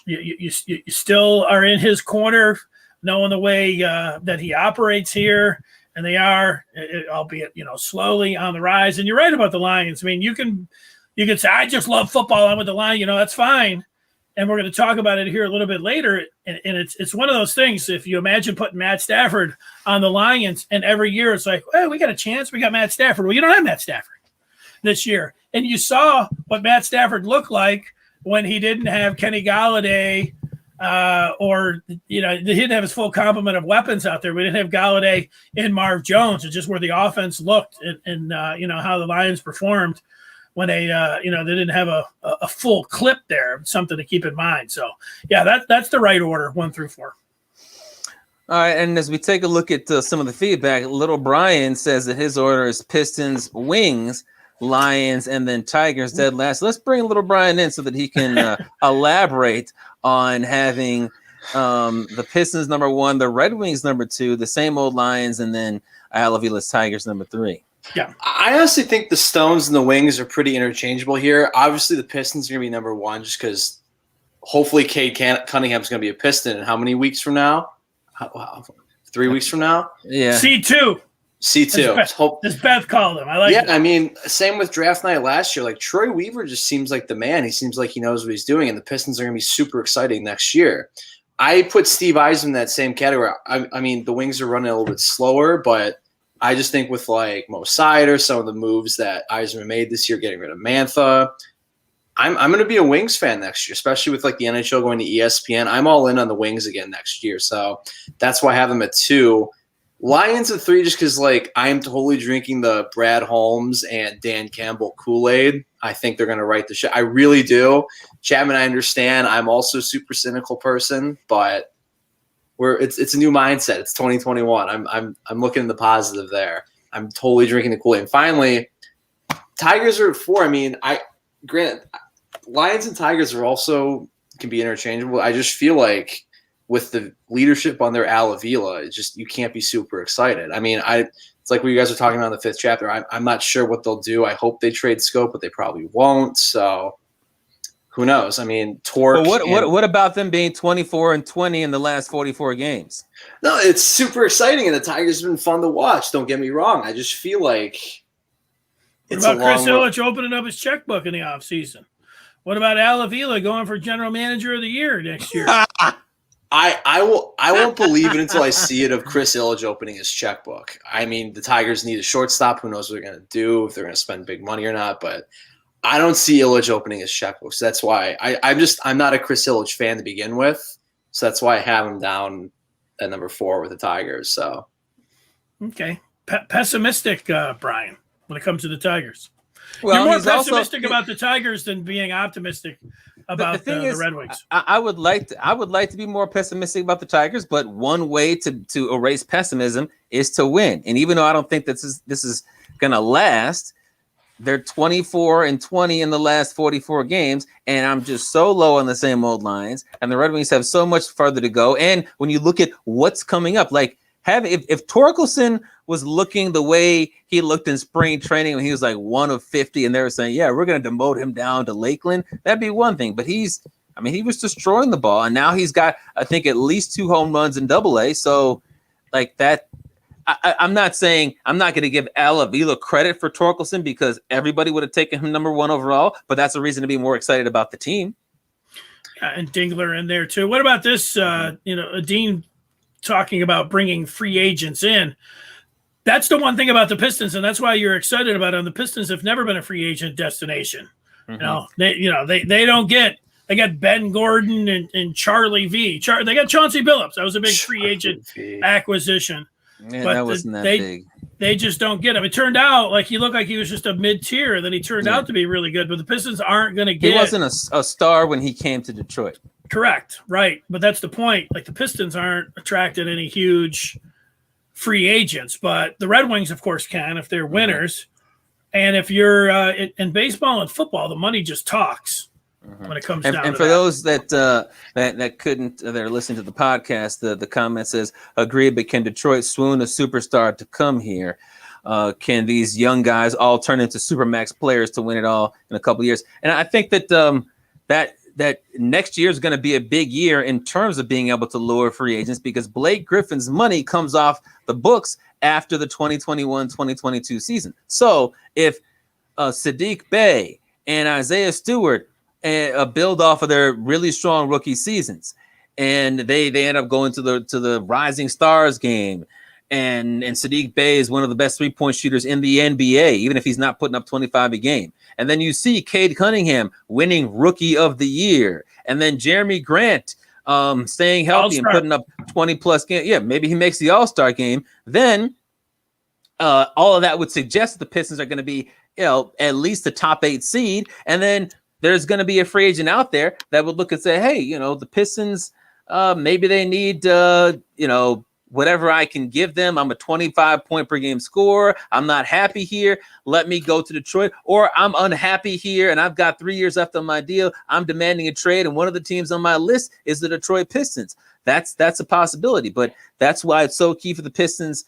you still are in his corner, knowing the way that he operates here. And they are, albeit, slowly on the rise. And you're right about the Lions. I mean, you can say, I just love football. I'm with the Lions. That's fine. And we're going to talk about it here a little bit later. And it's one of those things. If you imagine putting Matt Stafford on the Lions, and every year it's like, well, we got a chance. We got Matt Stafford. Well, you don't have Matt Stafford this year. And you saw what Matt Stafford looked like when he didn't have Kenny Galladay he didn't have his full complement of weapons out there. We didn't have Galladay and Marv Jones. It's just where the offense looked and how the Lions performed when they didn't have a full clip there. Something to keep in mind. So, yeah, that's the right order, 1 through 4. All right, and as we take a look at some of the feedback, Little Brian says that his order is Pistons, Wings, Lions, and then Tigers dead last. Let's bring Little Brian in so that he can elaborate on having the Pistons number 1, the Red Wings number 2, the same old Lions, and then Alavila's Tigers number 3. Yeah, I honestly think the Stones and the Wings are pretty interchangeable here. Obviously, the Pistons are going to be number 1 just because hopefully Cade Cunningham is going to be a Piston in how many weeks from now? 3 weeks from now? Yeah. C2. As Beth called him. I like it. I mean, same with draft night last year. Like, Troy Weaver just seems like the man. He seems like he knows what he's doing, and the Pistons are going to be super exciting next year. I put Steve Yzerman in that same category. I mean, the Wings are running a little bit slower, but I just think with, like, Mo Sider, some of the moves that Yzerman made this year, getting rid of Mantha, I'm going to be a Wings fan next year, especially with, like, the NHL going to ESPN. I'm all in on the Wings again next year, so that's why I have them at 2. Lions at 3 just because, like, I am totally drinking the Brad Holmes and Dan Campbell Kool-Aid. I think they're going to right the ship. I really do. Chapman, I understand. I'm also a super cynical person, but it's a new mindset. It's 2021. I'm looking at the positive there. I'm totally drinking the Kool-Aid. And finally, Tigers are at 4. I mean, granted, Lions and Tigers are also can be interchangeable. I just feel like with the leadership on their Al Avila, it's just you can't be super excited. I mean, it's like what you guys are talking about in the 5th chapter. I'm not sure what they'll do. I hope they trade Schoop, but they probably won't. So who knows? I mean, Torque. But what about them being 24-20 in the last 44 games? No, it's super exciting, and the Tigers have been fun to watch. Don't get me wrong. I just feel like it's what about Chris Ilitch opening up his checkbook in the offseason? What about Al Avila going for General Manager of the Year next year? I won't believe it until I see it of Chris Ilitch opening his checkbook. I mean, the Tigers need a shortstop. Who knows what they're going to do, if they're going to spend big money or not. But I don't see Illich opening his checkbooks. That's why I'm not a Chris Illich fan to begin with. So that's why I have him down at number 4 with the Tigers. So, okay, pessimistic, Brian, when it comes to the Tigers. Well, You're more he's also- pessimistic about the Tigers than being optimistic about the Red Wings. I would like to be more pessimistic about the Tigers, but one way to erase pessimism is to win. And even though I don't think this is gonna last, they're 24-20 in the last 44 games, and I'm just so low on the same old lines. And the Red Wings have so much further to go. And when you look at what's coming up, like if Torkelson was looking the way he looked in spring training when he was like 1 of 50, and they were saying, yeah, we're going to demote him down to Lakeland, that'd be one thing. But he was destroying the ball, and now he's got, I think, at least 2 home runs in Double-A. So, like that. I'm not saying I'm not going to give Al Avila credit for Torkelson because everybody would have taken him number 1 overall, but that's a reason to be more excited about the team. And Dingler in there too. What about this? Dean talking about bringing free agents in. That's the one thing about the Pistons, and that's why you're excited about them. The Pistons have never been a free agent destination. Mm-hmm. They don't get. They got Ben Gordon and Charlie V. They got Chauncey Billups. That was a big free agent acquisition. Yeah, but that wasn't that big. They just don't get him. It turned out like he looked like he was just a mid-tier. Then he turned out to be really good. But the Pistons aren't going to get. He wasn't a star when he came to Detroit. Correct. Right. But that's the point. Like the Pistons aren't attracted any huge free agents. But the Red Wings, of course, can if they're winners. And if you're in baseball and football, the money just talks. When it comes down and to for that. those that couldn't, they're listening to the podcast. The comment says, "Agree, but can Detroit swoon a superstar to come here? Can these young guys all turn into supermax players to win it all in a couple of years?" And I think that that next year is going to be a big year in terms of being able to lure free agents because Blake Griffin's money comes off the books after the 2021-2022 season. So if Sadiq Bey and Isaiah Stewart build off of their really strong rookie seasons, and they end up going to the Rising Stars game, and Sadiq Bey is one of the best 3-point shooters in the NBA, even if he's not putting up 25 a game. And then you see Cade Cunningham winning Rookie of the Year, and then Jeremy Grant staying healthy and putting up 20 plus games. Yeah, maybe he makes the All-Star game. Then all of that would suggest that the Pistons are going to be, at least the top 8 seed, and then there's going to be a free agent out there that would look and say, hey, the Pistons, maybe they need, whatever I can give them. I'm a 25-point per game scorer. I'm not happy here. Let me go to Detroit. Or I'm unhappy here, and I've got 3 years left on my deal. I'm demanding a trade, and one of the teams on my list is the Detroit Pistons. That's a possibility, but that's why it's so key for the Pistons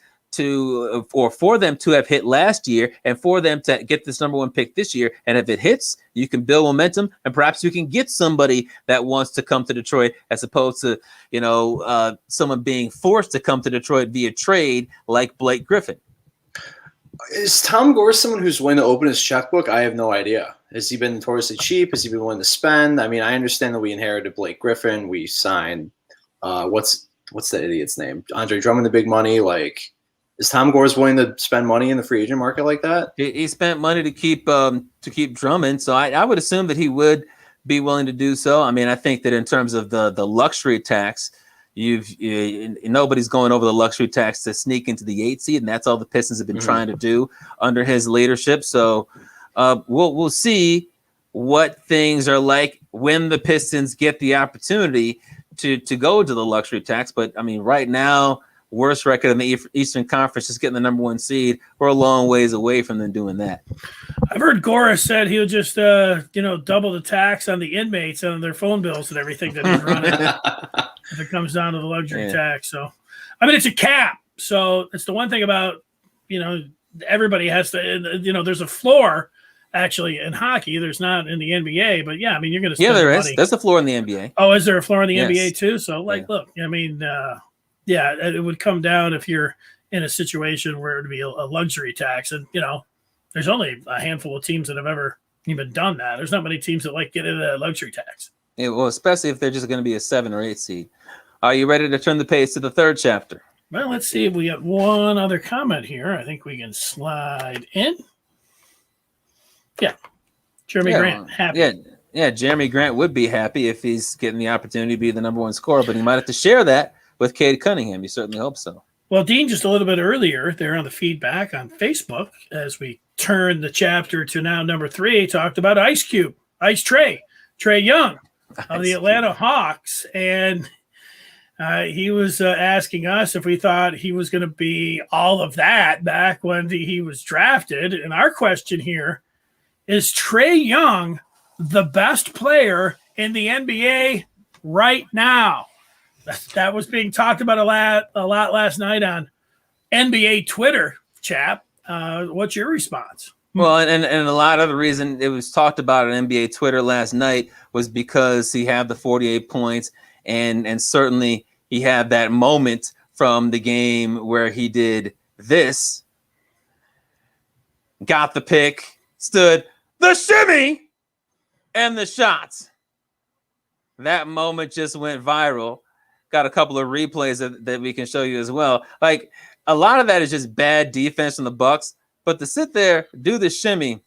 for them to have hit last year and for them to get this number 1 pick this year. And if it hits, you can build momentum and perhaps you can get somebody that wants to come to Detroit as opposed to, someone being forced to come to Detroit via trade like Blake Griffin. Is Tom Gore someone who's willing to open his checkbook? I have no idea. Has he been notoriously cheap? Has he been willing to spend? I mean, I understand that we inherited Blake Griffin. We signed, what's that idiot's name? Andre Drummond, the big money. Like, is Tom Gore's willing to spend money in the free agent market like that? He spent money to keep Drummond, so I would assume that he would be willing to do so. I mean, I think that in terms of the luxury tax, nobody's going over the luxury tax to sneak into the 8 seed, and that's all the Pistons have been trying to do under his leadership. So we'll see what things are like when the Pistons get the opportunity to go to the luxury tax. But I mean, right now, worst record in the Eastern Conference, just getting the number 1 seed. We're a long ways away from them doing that. I've heard Gora said he'll just, double the tax on the inmates on their phone bills and everything that he's running if it comes down to the luxury tax. So, I mean, it's a cap. So it's the one thing about, everybody has to, there's a floor actually in hockey. There's not in the NBA, but yeah, I mean, you're going to spend there money. is. There's a floor in the NBA. Oh, is there a floor in the Yes. NBA too? So look, I mean, it would come down if you're in a situation where it would be a luxury tax. And, there's only a handful of teams that have ever even done that. There's not many teams that get into a luxury tax. Yeah, well, especially if they're just going to be a 7 or 8 seed. Are you ready to turn the page to the 3rd chapter? Well, let's see if we got one other comment here. I think we can slide in. Yeah. Jeremy Grant, happy. Yeah, Jeremy Grant would be happy if he's getting the opportunity to be the number one scorer, but he might have to share that with Cade Cunningham. You certainly hope so. Well, Dean, just a little bit earlier there on the feedback on Facebook, as we turn the chapter to now number 3, talked about Ice Trae Young of the Atlanta Hawks. And he was asking us if we thought he was going to be all of that back when he was drafted. And our question here is Trae Young the best player in the NBA right now? That was being talked about a lot last night on NBA Twitter, chap. What's your response? Well, and a lot of the reason it was talked about on NBA Twitter last night was because he had the 48 points, and certainly he had that moment from the game where he did this, got the pick, stood the shimmy, and the shots. That moment just went viral. Got a couple of replays that we can show you as well. Like, a lot of that is just bad defense from the Bucks, but to sit there, do the shimmy,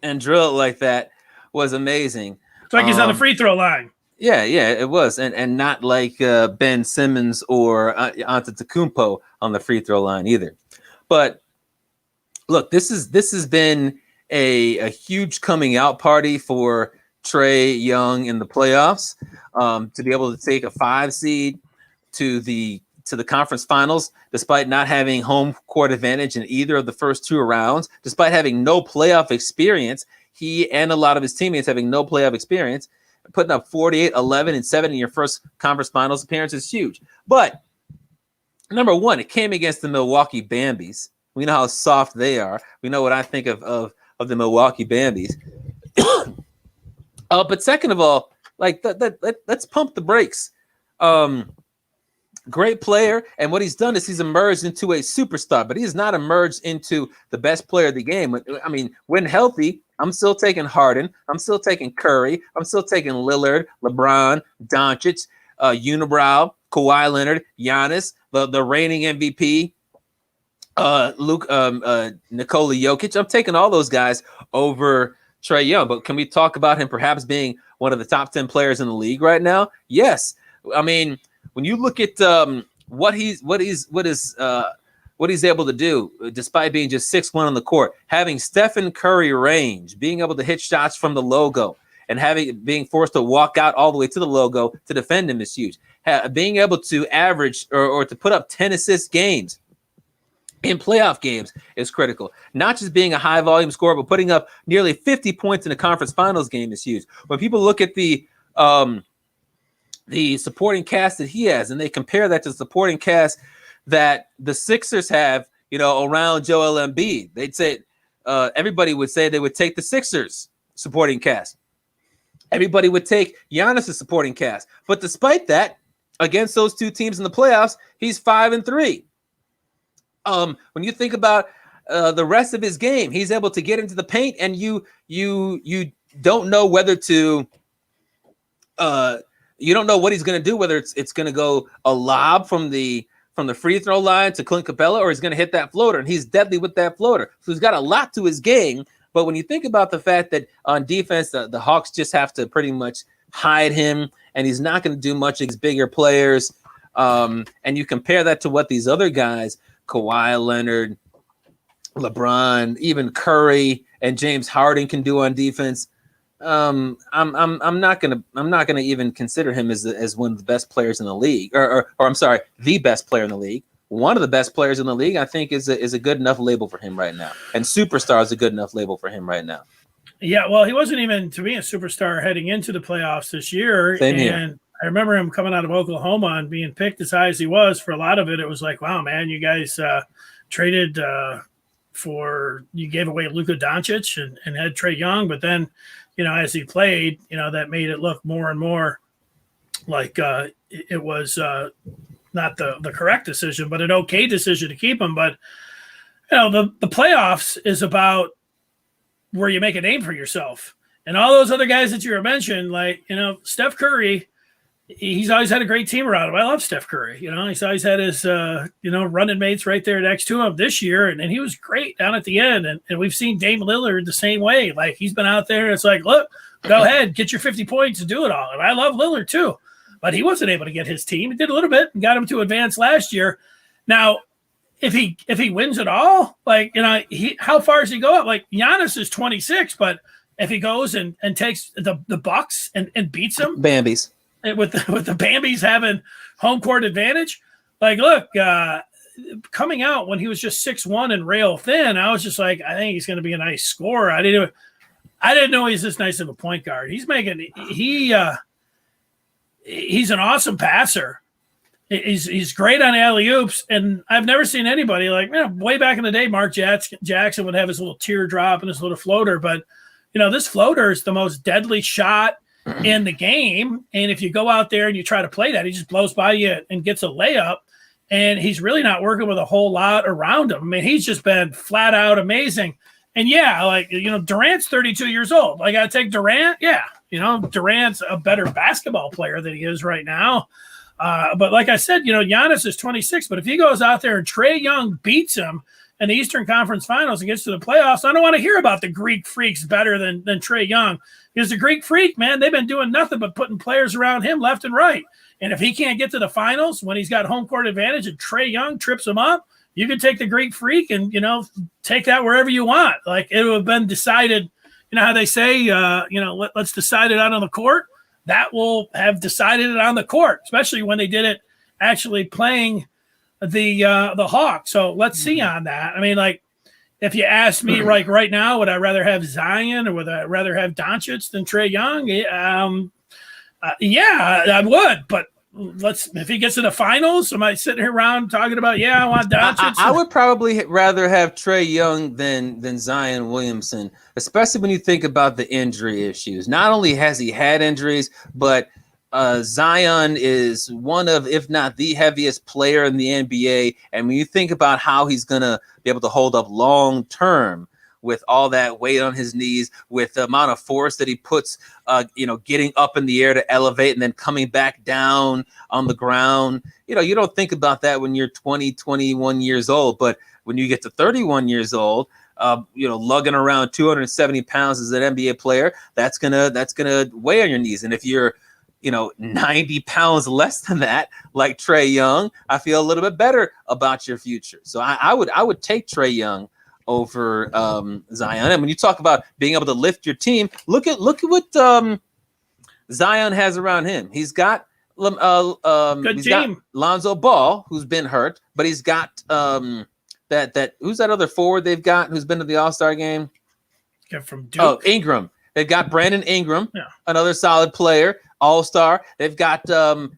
and drill it like that was amazing. It's like he's on the free throw line. Yeah, it was, and not like Ben Simmons or Antetokounmpo on the free throw line either. But look, this has been a huge coming out party for Trae Young in the playoffs, to be able to take a 5 seed to the conference finals, despite not having home court advantage in either of the first 2 rounds, despite having no playoff experience. He and a lot of his teammates having no playoff experience, putting up 48, 11, and 7 in your first conference finals appearance is huge. But number one, it came against the Milwaukee Bambies. We know how soft they are. We know what I think of the Milwaukee Bambies. But second of all, like let's pump the brakes. Great player, and what he's done is he's emerged into a superstar, but he has not emerged into the best player of the game. I mean, when healthy, I'm still taking Harden, I'm still taking Curry, I'm still taking Lillard, LeBron, Doncic, Unibrow, Kawhi Leonard, Giannis, the reigning MVP, Nikola Jokic. I'm taking all those guys over Trae Young. But can we talk about him perhaps being one of the top 10 players in the league right now? Yes. I mean, when you look at what he's able to do, despite being just 6'1" on the court, having Stephen Curry range, being able to hit shots from the logo, and being forced to walk out all the way to the logo to defend him is huge. Being able to average or to put up 10 assist games in playoff games is critical. Not just being a high volume scorer, but putting up nearly 50 points in a conference finals game is huge. When people look at the supporting cast that he has, and they compare that to the supporting cast that the Sixers have, around Joel Embiid, they'd say everybody would say they would take the Sixers supporting cast. Everybody would take Giannis' supporting cast. But despite that, against those 2 teams in the playoffs, he's 5-3. When you think about the rest of his game, he's able to get into the paint, and you don't know whether to you don't know what he's going to do, whether it's going to go a lob from the free throw line to Clint Capella, or he's going to hit that floater, and he's deadly with that floater. So he's got a lot to his game. But when you think about the fact that on defense, the Hawks just have to pretty much hide him, and he's not going to do much against bigger players, and you compare that to what these other guys, Kawhi Leonard, LeBron, even Curry, and James Harden can do on defense, I'm not gonna even consider him as one of the best players in the league, or I'm sorry, the best player in the league. One of the best players in the league, I think, is a good enough label for him right now, and superstar is a good enough label for him right now. Yeah, well, he wasn't even, to me, a superstar heading into the playoffs this year. Same here. And I remember him coming out of Oklahoma and being picked as high as he was. For a lot of it, it was like, wow, man, you guys traded you gave away Luka Doncic and had Trae Young, but then, as he played, that made it look more and more like it was not the correct decision, but an okay decision to keep him. But, the playoffs is about where you make a name for yourself. And all those other guys that you were mentioning, like, Steph Curry he's always had a great team around him. I love Steph Curry. He's always had his, running mates right there next to him this year. And he was great down at the end. And we've seen Dame Lillard the same way. Like, he's been out there and it's like, look, go ahead, get your 50 points and do it all. And I love Lillard too. But he wasn't able to get his team. He did a little bit and got him to advance last year. Now, if he wins it all, how far does he go up? Like, Giannis is 26, but if he goes and takes the Bucks and beats them, Bambies. With the Bambies having home court advantage, like, look, coming out when he was just 6'1" and rail thin, I was just like, I think he's going to be a nice scorer. I didn't know he's this nice of a point guard. He's an awesome passer. He's great on alley-oops, and I've never seen anybody like, way back in the day, Mark Jackson would have his little teardrop and his little floater, but this floater is the most deadly shot in the game. And if you go out there and you try to play that, he just blows by you and gets a layup. And he's really not working with a whole lot around him. I mean, he's just been flat out amazing. And Durant's 32 years old. I got to take Durant. Yeah. Durant's a better basketball player than he is right now. But like I said, Giannis is 26, but if he goes out there and Trae Young beats him in the Eastern Conference Finals and gets to the playoffs, I don't want to hear about the Greek freaks better than Trae Young. Because the Greek freak, man, they've been doing nothing but putting players around him left and right. And if he can't get to the finals when he's got home court advantage and Trae Young trips him up, you can take the Greek freak and, take that wherever you want. Like, it would have been decided, how they say, let's decide it out on the court. That will have decided it on the court, especially when they did it actually playing the Hawks. So let's see on that. I mean, like, if you ask me, like, right now, would I rather have Zion or would I rather have Doncic than Trae Young? Yeah, I would. But if he gets to the finals, am I sitting here around talking about, I want Doncic? I would probably rather have Trae Young than Zion Williamson, especially when you think about the injury issues. Not only has he had injuries, but Zion is one of, if not the heaviest player in the NBA. And when you think about how he's going to be able to hold up long term with all that weight on his knees, with the amount of force that he puts, getting up in the air to elevate and then coming back down on the ground. You don't think about that when you're 20, 21 years old. But when you get to 31 years old, lugging around 270 pounds as an NBA player, that's gonna weigh on your knees. And if you're 90 pounds less than that, like Trae Young, I feel a little bit better about your future. So I would take Trae Young over Zion. And when you talk about being able to lift your team, look at what Zion has around him. He's got got Lonzo Ball, who's been hurt, but he's got that who's that other forward they've got who's been to the All-Star game? From Duke. Oh, Ingram. They've got Brandon Ingram, another solid player, All-Star. They've got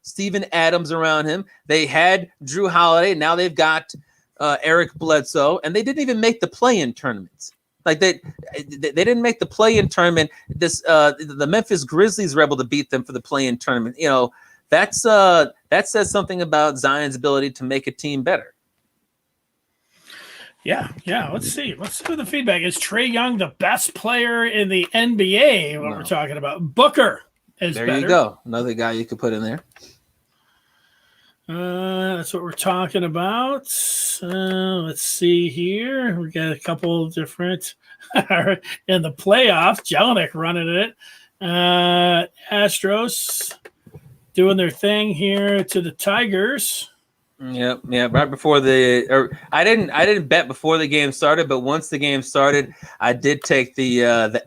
Steven Adams around him. They had Drew Holiday. Now they've got Eric Bledsoe, and they didn't even make the play-in tournaments. Like they didn't make the play-in tournament. The Memphis Grizzlies were able to beat them for the play-in tournament. That says something about Zion's ability to make a team better. Yeah. Let's see what the feedback is. Trae Young, the best player in the NBA. We're talking about. Booker is there. Better. You go. Another guy you could put in there. That's what we're talking about. Let's see here. We got a couple of different in the playoffs. Jelinek running it. Astros doing their thing here to the Tigers. Yep. Right before I didn't bet before the game started, but once the game started, I did take the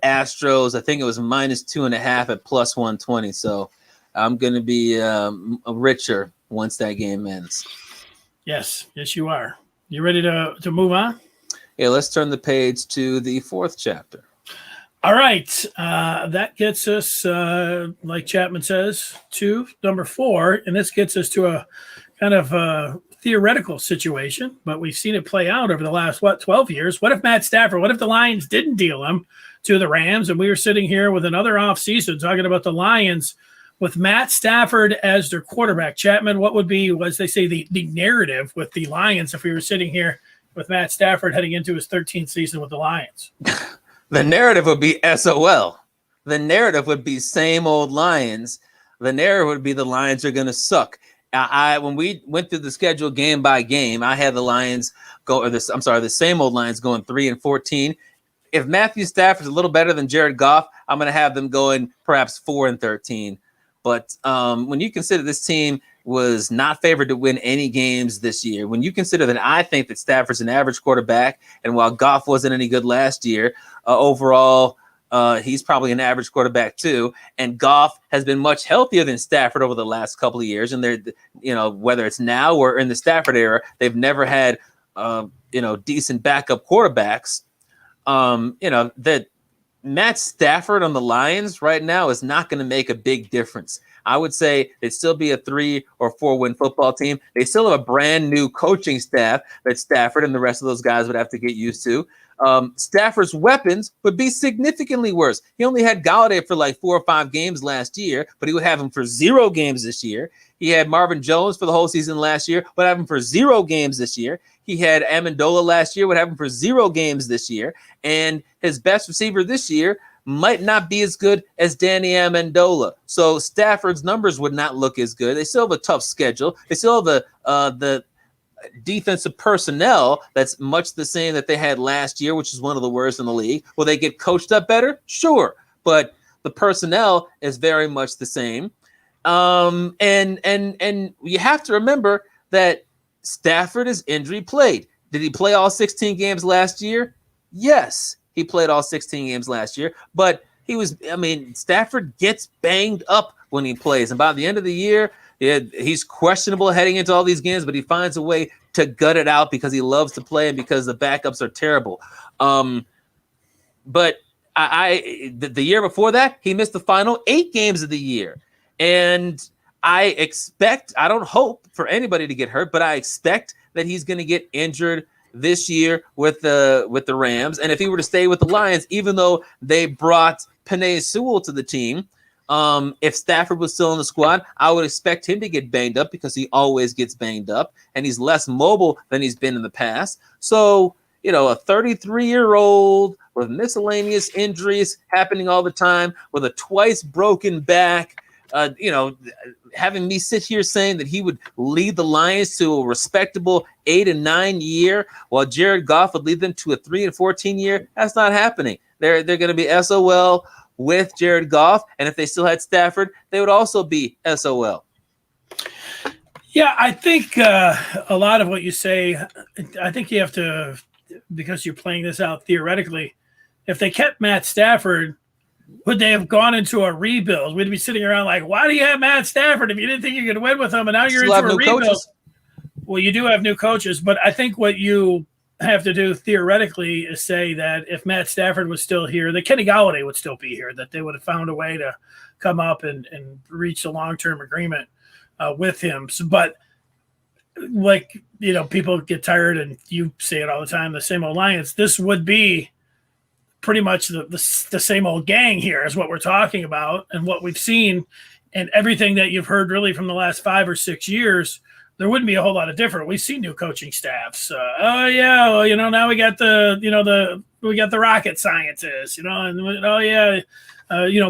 Astros. I think it was -2.5 at +120. So I'm going to be richer once that game ends. Yes, you are. You ready to move on? Yeah, let's turn the page to the fourth chapter. All right. That gets us, like Chapman says, to number 4. And this gets us to a kind of theoretical situation, but we've seen it play out over the last, 12 years. What if Matt Stafford, what if the Lions didn't deal him to the Rams? And we were sitting here with another offseason talking about the Lions with Matt Stafford as their quarterback. Chapman, what would be, as they say, the narrative with the Lions if we were sitting here with Matt Stafford heading into his 13th season with the Lions? The narrative would be SOL. The narrative would be same old Lions. the narrative would be the Lions are going to suck. When we went through the schedule game by game, I had the Lions the same old Lions going 3-14. If Matthew Stafford's a little better than Jared Goff, I'm going to have them going perhaps 4-13. But when you consider this team was not favored to win any games this year, when you consider that I think that Stafford's an average quarterback, and while Goff wasn't any good last year, overall he's probably an average quarterback too. And Goff has been much healthier than Stafford over the last couple of years. And they're, whether it's now or in the Stafford era, they've never had, decent backup quarterbacks. That Matt Stafford on the Lions right now is not going to make a big difference. I would say they'd still be a 3 or 4 win football team. They still have a brand new coaching staff that Stafford and the rest of those guys would have to get used to. Stafford's weapons would be significantly worse. He only had Galladay for like 4 or 5 games last year, but he would have him for 0 games this year. He had Marvin Jones for the whole season last year, would have him for 0 games this year. He had Amendola last year, would have him for 0 games this year. And his best receiver this year might not be as good as Danny Amendola. So Stafford's numbers would not look as good. They still have a tough schedule. They still have the defensive personnel that's much the same that they had last year, which is one of the worst in the league. Will they get coached up better? Sure. But the personnel is very much the same. And you have to remember that Stafford is injury plagued. Did he play all 16 games last year? Yes, he played all 16 games last year, but Stafford gets banged up when he plays. And by the end of the year, he's questionable heading into all these games, but he finds a way to gut it out because he loves to play and because the backups are terrible. But the year before that, he missed the final 8 games of the year. And I don't hope for anybody to get hurt, but I expect that he's going to get injured this year with the Rams. And if he were to stay with the Lions, even though they brought Penei Sewell to the team, if Stafford was still in the squad, I would expect him to get banged up because he always gets banged up and he's less mobile than he's been in the past. So, a 33-year-old with miscellaneous injuries happening all the time, with a twice broken back, having me sit here saying that he would lead the Lions to a respectable 8-9 year, while Jared Goff would lead them to a 3-14 year, that's not happening. They're going to be SOL with Jared Goff, and if they still had Stafford, they would also be SOL. Yeah, I think a lot of what you say, I think you have to, because you're playing this out theoretically, if they kept Matt Stafford, would they have gone into a rebuild? We'd be sitting around like, why do you have Matt Stafford if you didn't think you could win with him? And now you're into a rebuild. Coaches. Well, you do have new coaches, but I think what you have to do theoretically is say that if Matt Stafford was still here, that Kenny Galladay would still be here, that they would have found a way to come up and reach a long-term agreement with him. So, but people get tired, and you say it all the time, the same old Lions. This would be pretty much the same old gang here is what we're talking about, and what we've seen, and everything that you've heard really from the last 5 or 6 years. There wouldn't be a whole lot of different. We've seen new coaching staffs. Now we got the rocket scientists,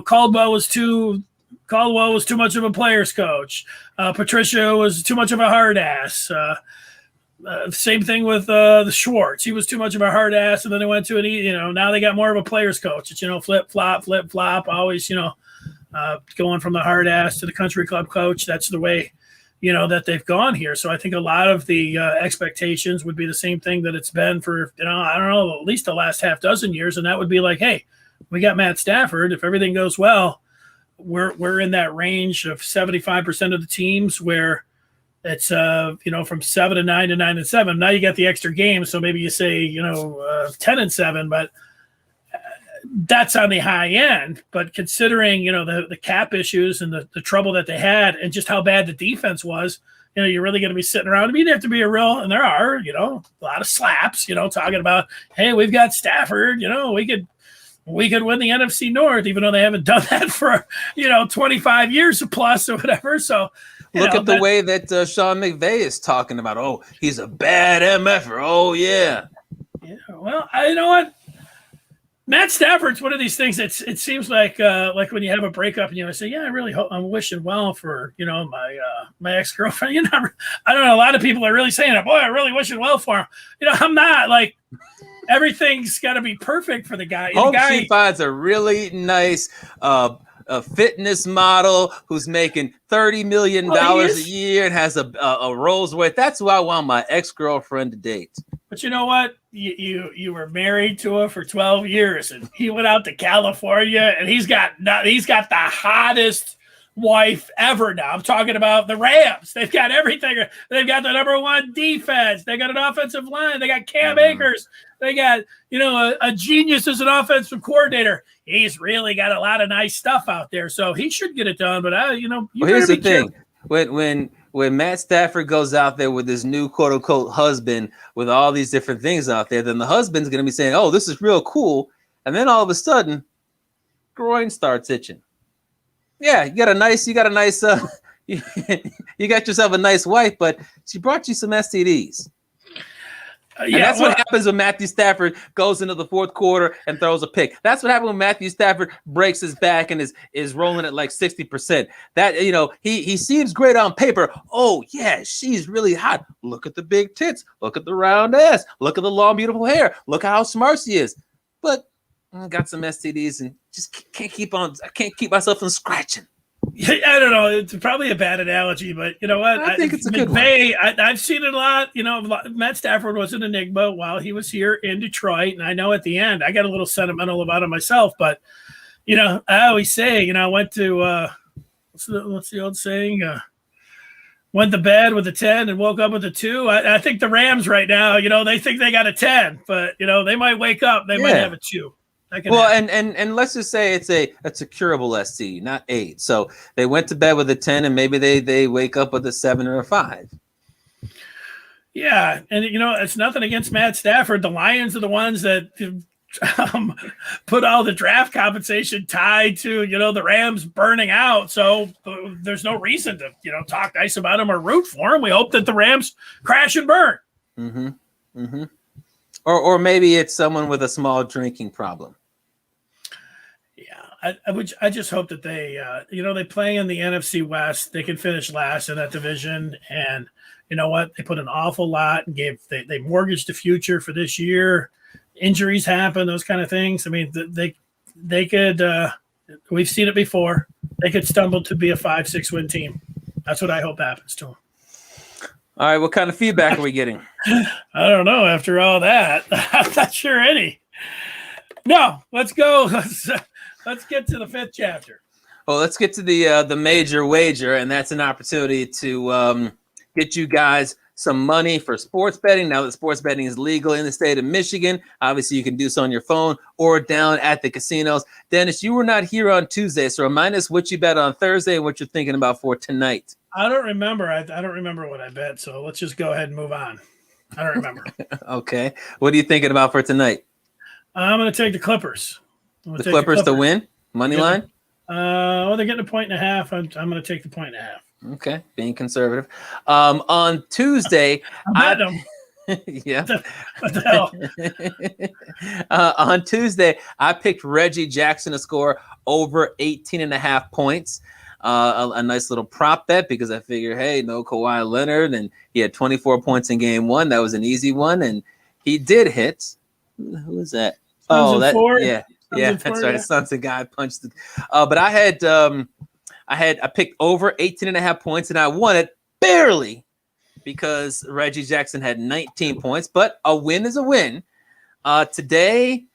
Caldwell was too much of a player's coach. Patricia was too much of a hard ass. Same thing with the Schwartz. He was too much of a hard ass, and then they went to now they got more of a player's coach. It's, flip, flop, always, going from the hard ass to the country club coach. That's the way, that they've gone here. So I think a lot of the expectations would be the same thing that it's been for, I don't know, at least the last half dozen years. And that would be like, hey, we got Matt Stafford. If everything goes well, we're in that range of 75% of the teams where it's, from 7-9 to 9-7. Now you got the extra game. So maybe you say, 10-7, but that's on the high end. But considering, the cap issues and the trouble that they had and just how bad the defense was, you're really going to be sitting around. I mean, you have to be a real, and there are, a lot of slaps, talking about, hey, we've got Stafford, we could win the NFC North, even though they haven't done that for, 25 years plus or whatever. So look at the way that Sean McVay is talking about, oh, he's a bad MFer. Oh, yeah. Yeah. Well, you know what? Matt Stafford's one of these things that it seems like when you have a breakup and you say, yeah, I really hope I'm wishing well for, my ex-girlfriend. I don't know. A lot of people are really saying that, boy, I really wishing well for him. I'm not like everything's got to be perfect for the guy. Hope she finds a really nice a fitness model who's making $30 million a year and has a Rolls Royce. That's who I want my ex-girlfriend to date. But you know what? You were married to her for 12 years, and he went out to California, and he's got the hottest wife ever now. I'm talking about the Rams. They've got everything. They've got the number one defense. They got an offensive line. They got Cam Akers. They got a genius as an offensive coordinator. He's really got a lot of nice stuff out there, so he should get it done. But here's the thing: when Matt Stafford goes out there with his new quote unquote husband with all these different things out there, then the husband's going to be saying, "Oh, this is real cool," and then all of a sudden, groin starts itching. Yeah, you got a nice, you got yourself a nice wife, but she brought you some STDs. And that's what happens when Matthew Stafford goes into the fourth quarter and throws a pick. That's what happens when Matthew Stafford breaks his back and is rolling at like 60%. That he seems great on paper. Oh yeah, she's really hot. Look at the big tits. Look at the round ass. Look at the long, beautiful hair. Look how smart she is. But I got some STDs and just can't keep myself from scratching. I don't know. It's probably a bad analogy, but you know what? I think it's a good one. I've seen it a lot. Matt Stafford was an enigma while he was here in Detroit, and I know at the end I got a little sentimental about it myself. But I always say, I went to what's the old saying? Went to bed with a 10 and woke up with a 2. I think the Rams right now, they think they got a 10, but they might wake up, they might have a 2. Well, and let's just say it's a curable ST, not AIDS. So they went to bed with a 10, and maybe they wake up with a 7 or a 5. Yeah, and it's nothing against Matt Stafford. The Lions are the ones that put all the draft compensation tied to the Rams burning out. So there's no reason to talk nice about them or root for them. We hope that the Rams crash and burn. Mm-hmm. Mm-hmm. Or maybe it's someone with a small drinking problem. I just hope that they they play in the NFC West. They can finish last in that division, and you know what? They put an awful lot and they mortgaged the future for this year. Injuries happen, those kind of things. I mean, they could. We've seen it before. They could stumble to be a 5-6 win team. That's what I hope happens to them. All right, what kind of feedback are we getting? I don't know. After all that, I'm not sure any. No, let's go. Let's get to the 5th chapter. Well, let's get to the major wager, and that's an opportunity to get you guys some money for sports betting. Now that sports betting is legal in the state of Michigan, obviously you can do so on your phone or down at the casinos. Dennis, you were not here on Tuesday, so remind us what you bet on Thursday and what you're thinking about for tonight. I don't remember. I don't remember what I bet, so let's just go ahead and move on. I don't remember. Okay. What are you thinking about for tonight? I'm going to take the Clippers. The Clippers to win? Money line? Well, they're getting 1.5. I'm going to take the 1.5. Okay, being conservative. On Tuesday, yeah. What the hell? On Tuesday, I picked Reggie Jackson to score over 18.5 points. A nice little prop bet because I figure, hey, no Kawhi Leonard, and he had 24 points in game 1. That was an easy one, and he did hit. Who is that? That's right. The Suns guy punched it. But I picked over 18.5 points, and I won it barely because Reggie Jackson had 19 points. But a win is a win. Today,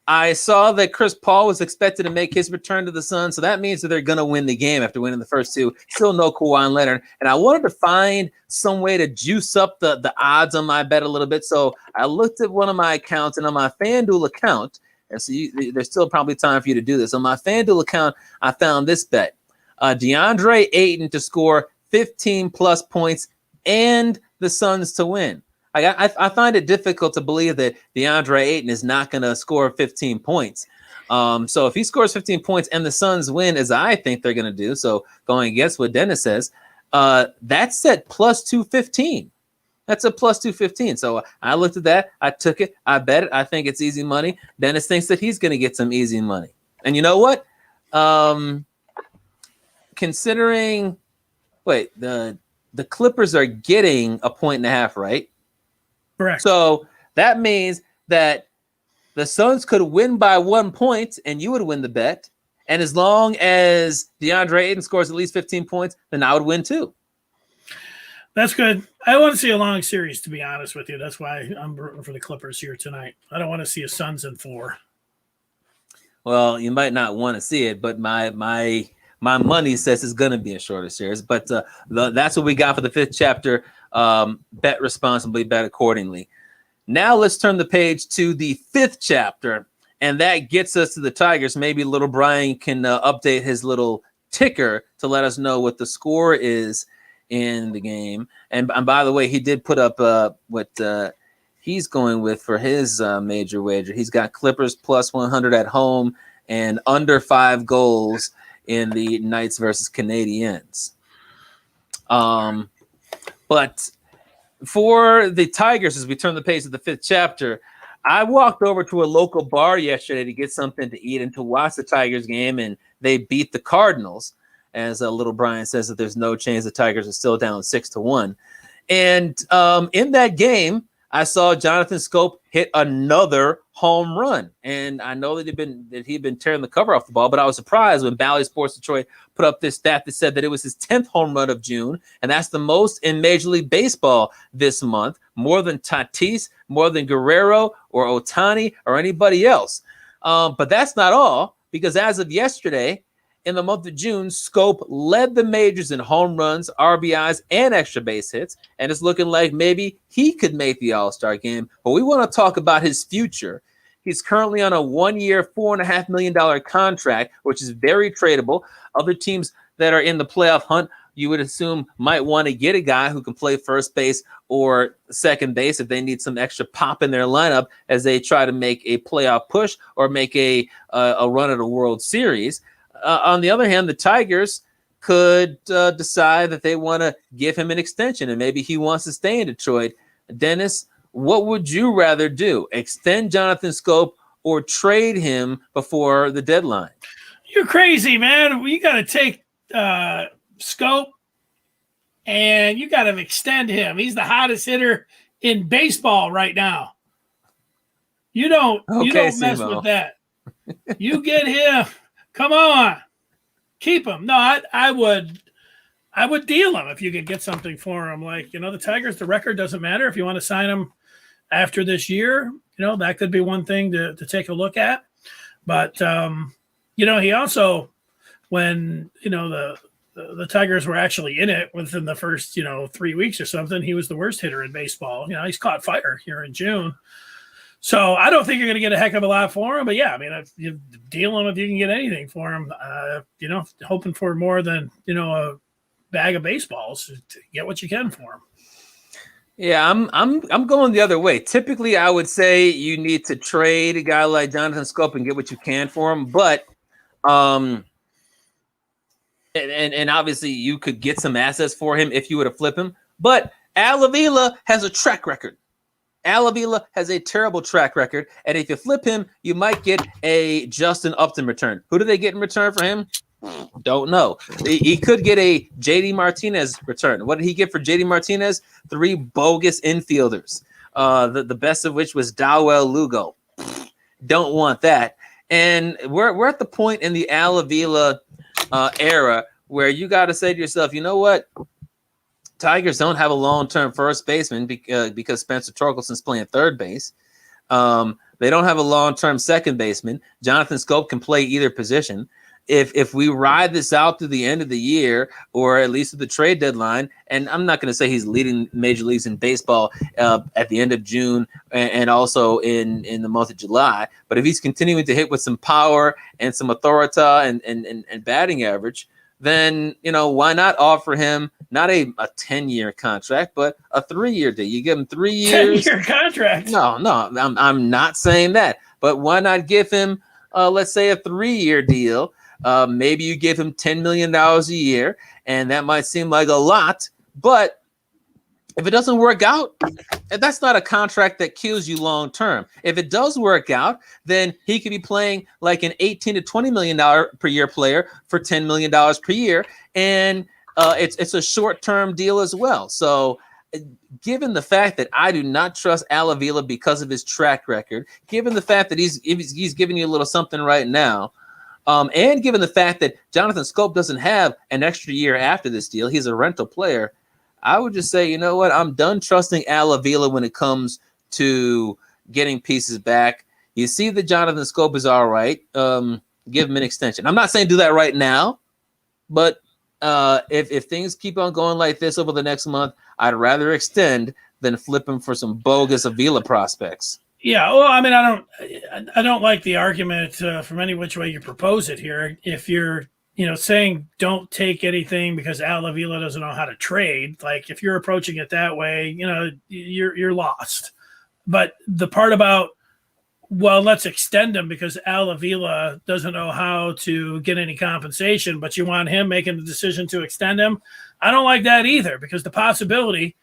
I saw that Chris Paul was expected to make his return to the Suns, so that means that they're going to win the game after winning the first 2. Still no Kawhi Leonard, and I wanted to find some way to juice up the odds on my bet a little bit. So I looked at one of my accounts, and on my FanDuel account, and so there's still probably time for you to do this. On my FanDuel account, I found this bet: DeAndre Ayton to score 15+ points and the Suns to win. I find it difficult to believe that DeAndre Ayton is not going to score 15 points. So if he scores 15 points and the Suns win, as I think they're going to do, so going against what Dennis says, that's at plus 215. That's a plus 215. So I looked at that. I took it. I bet it. I think it's easy money. Dennis thinks that he's going to get some easy money. And you know what? Considering, the Clippers are getting 1.5 points, right? Correct. So that means that the Suns could win by 1 point, and you would win the bet. And as long as DeAndre Ayton scores at least 15 points, then I would win too. That's good. I want to see a long series, to be honest with you. That's why I'm rooting for the Clippers here tonight. I don't want to see a Suns in 4. Well, you might not want to see it, but my money says it's going to be a shorter series. But that's what we got for the 5th chapter. Bet responsibly, bet accordingly. Now let's turn the page to the 5th chapter, and that gets us to the Tigers. Maybe little Brian can update his little ticker to let us know what the score is in the game. And by the way, he did put up what he's going with for his major wager. He's got Clippers plus 100 at home and under 5 goals in the Knights versus Canadiens. But for the Tigers, as we turn the page to the 5th chapter, I walked over to a local bar yesterday to get something to eat and to watch the Tigers game, and they beat the Cardinals. As little Brian says that there's no chance the Tigers are still down 6-1. And in that game, I saw Jonathan Schoop hit another home run. And I know that he'd been tearing the cover off the ball, but I was surprised when Bally Sports Detroit put up this stat that said that it was his 10th home run of June, and that's the most in Major League Baseball this month, more than Tatis, more than Guerrero or Ohtani or anybody else. But that's not all, because as of yesterday, in the month of June, Schoop led the majors in home runs, RBIs, and extra base hits, and it's looking like maybe he could make the All-Star game. But we want to talk about his future. He's currently on a 1-year, $4.5 million contract, which is very tradable. Other teams that are in the playoff hunt, you would assume, might want to get a guy who can play first base or second base if they need some extra pop in their lineup as they try to make a playoff push or make a run at a World Series. On the other hand, the Tigers could decide that they want to give him an extension and maybe he wants to stay in Detroit. Dennis, what would you rather do? Extend Jonathan Schoop or trade him before the deadline? You're crazy, man. You got to take Schoop and you got to extend him. He's the hottest hitter in baseball right now. You don't mess with that. You get him. Come on, keep him. No, I would deal him if you could get something for him. Like, the Tigers, the record doesn't matter. If you want to sign him after this year, that could be one thing to take a look at. But, he also, when, the Tigers were actually in it within the first, 3 weeks or something, he was the worst hitter in baseball. He's caught fire here in June. So I don't think you're going to get a heck of a lot for him. But, yeah, I mean, if you deal him if you can get anything for him, hoping for more than, a bag of baseballs to get what you can for him. Yeah, I'm going the other way. Typically, I would say you need to trade a guy like Jonathan Schoop and get what you can for him. But and obviously you could get some assets for him if you were to flip him. But Al Avila has a track record. Al Avila has a terrible track record, and if you flip him, you might get a Justin Upton return. Who do they get in return for him? Don't know. He could get a JD Martinez return. What did he get for JD Martinez? 3 bogus infielders, the best of which was Dawel Lugo. Don't want that. And we're at the point in the Al Avila era where you got to say to yourself, you know what? Tigers don't have a long-term first baseman because Spencer Torkelson's playing third base. They don't have a long-term second baseman. Jonathan Schoop can play either position. If we ride this out through the end of the year, or at least at the trade deadline, and I'm not going to say he's leading major leagues in baseball at the end of June and also in the month of July, but if he's continuing to hit with some power and some authority and batting average, then, why not offer him not a 10-year contract, but a 3-year deal? You give him 3 years. 10-year contract. No, I'm not saying that. But why not give him, let's say, a 3-year deal? Maybe you give him $10 million a year, and that might seem like a lot, but If it doesn't work out, that's not a contract that kills you long term. If it does work out, then he could be playing like an $18 to $20 million per year player for $10 million per year, and it's a short term deal as well. So, given the fact that I do not trust Al Avila because of his track record, given the fact that he's giving you a little something right now, and given the fact that Jonathan Schoop doesn't have an extra year after this deal, he's a rental player. I would just say, you know what? I'm done trusting Al Avila when it comes to getting pieces back. You see that Jonathan Schoop is all right. Give him an extension. I'm not saying do that right now, but if things keep on going like this over the next month, I'd rather extend than flip him for some bogus Avila prospects. Yeah, well, I mean, I don't like the argument from any which way you propose it here. If you're saying don't take anything because Al Avila doesn't know how to trade. Like if you're approaching it that way, you're lost. But the part about, well, let's extend him because Al Avila doesn't know how to get any compensation, but you want him making the decision to extend him. I don't like that either, because the possibility,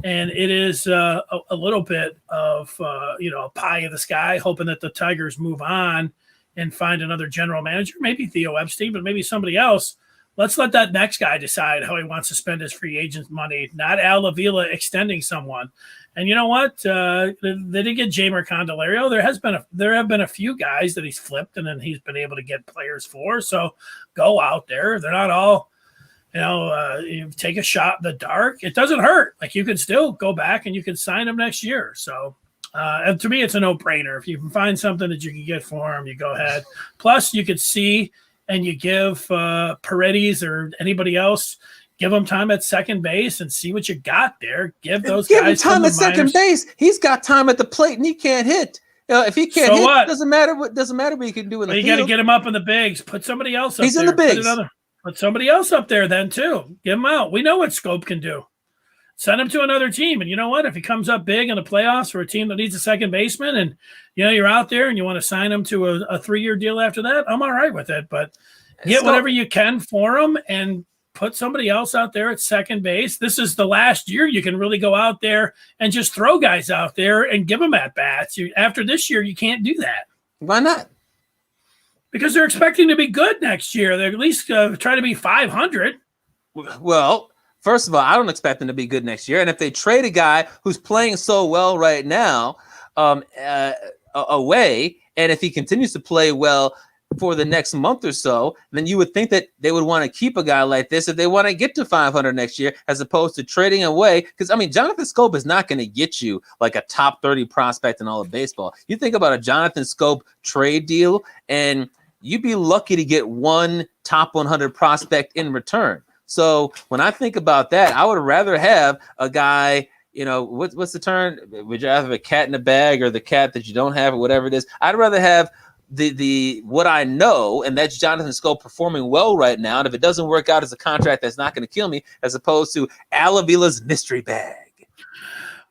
and it is a little bit of, a pie in the sky, hoping that the Tigers move on and find another general manager, maybe Theo Epstein, but maybe somebody else. Let's let that next guy decide how he wants to spend his free agent money, not Al Avila extending someone. And you know what? They did get Jamer Candelario. There have been a few guys that he's flipped and then he's been able to get players for. So go out there. They're not all, you take a shot in the dark. It doesn't hurt. Like you can still go back and you can sign him next year. So and to me, it's a no-brainer. If you can find something that you can get for him, you go ahead. Plus, you could see and you give Paredes or anybody else, give them time at second base and see what you got there. Give guys him time at second base. He's got time at the plate and he can't hit. If he can't hit, it doesn't matter what he can do in the field. You got to get him up in the bigs. Put somebody else up there. He's in the bigs. Put somebody else up there then too. Get him out. We know what Schoop can do. Send him to another team. And you know what? If he comes up big in the playoffs for a team that needs a second baseman and, you're out there and you want to sign him to a 3-year deal after that, I'm all right with it. But get whatever you can for him and put somebody else out there at second base. This is the last year you can really go out there and just throw guys out there and give them at-bats. After this year, you can't do that. Why not? Because they're expecting to be good next year. They're at least try to be 500. Well, first of all, I don't expect them to be good next year. And if they trade a guy who's playing so well right now away, and if he continues to play well for the next month or so, then you would think that they would want to keep a guy like this if they want to get to 500 next year, as opposed to trading away. Because, Jonathan Schoop is not going to get you like a top 30 prospect in all of baseball. You think about a Jonathan Schoop trade deal, and you'd be lucky to get one top 100 prospect in return. So when I think about that, I would rather have a guy, what's the term? Would you rather have a cat in a bag or the cat that you don't have or whatever it is? I'd rather have the what I know, and that's Jonathan Schoop performing well right now. And if it doesn't work out as a contract, that's not going to kill me, as opposed to Al Avila's mystery bag.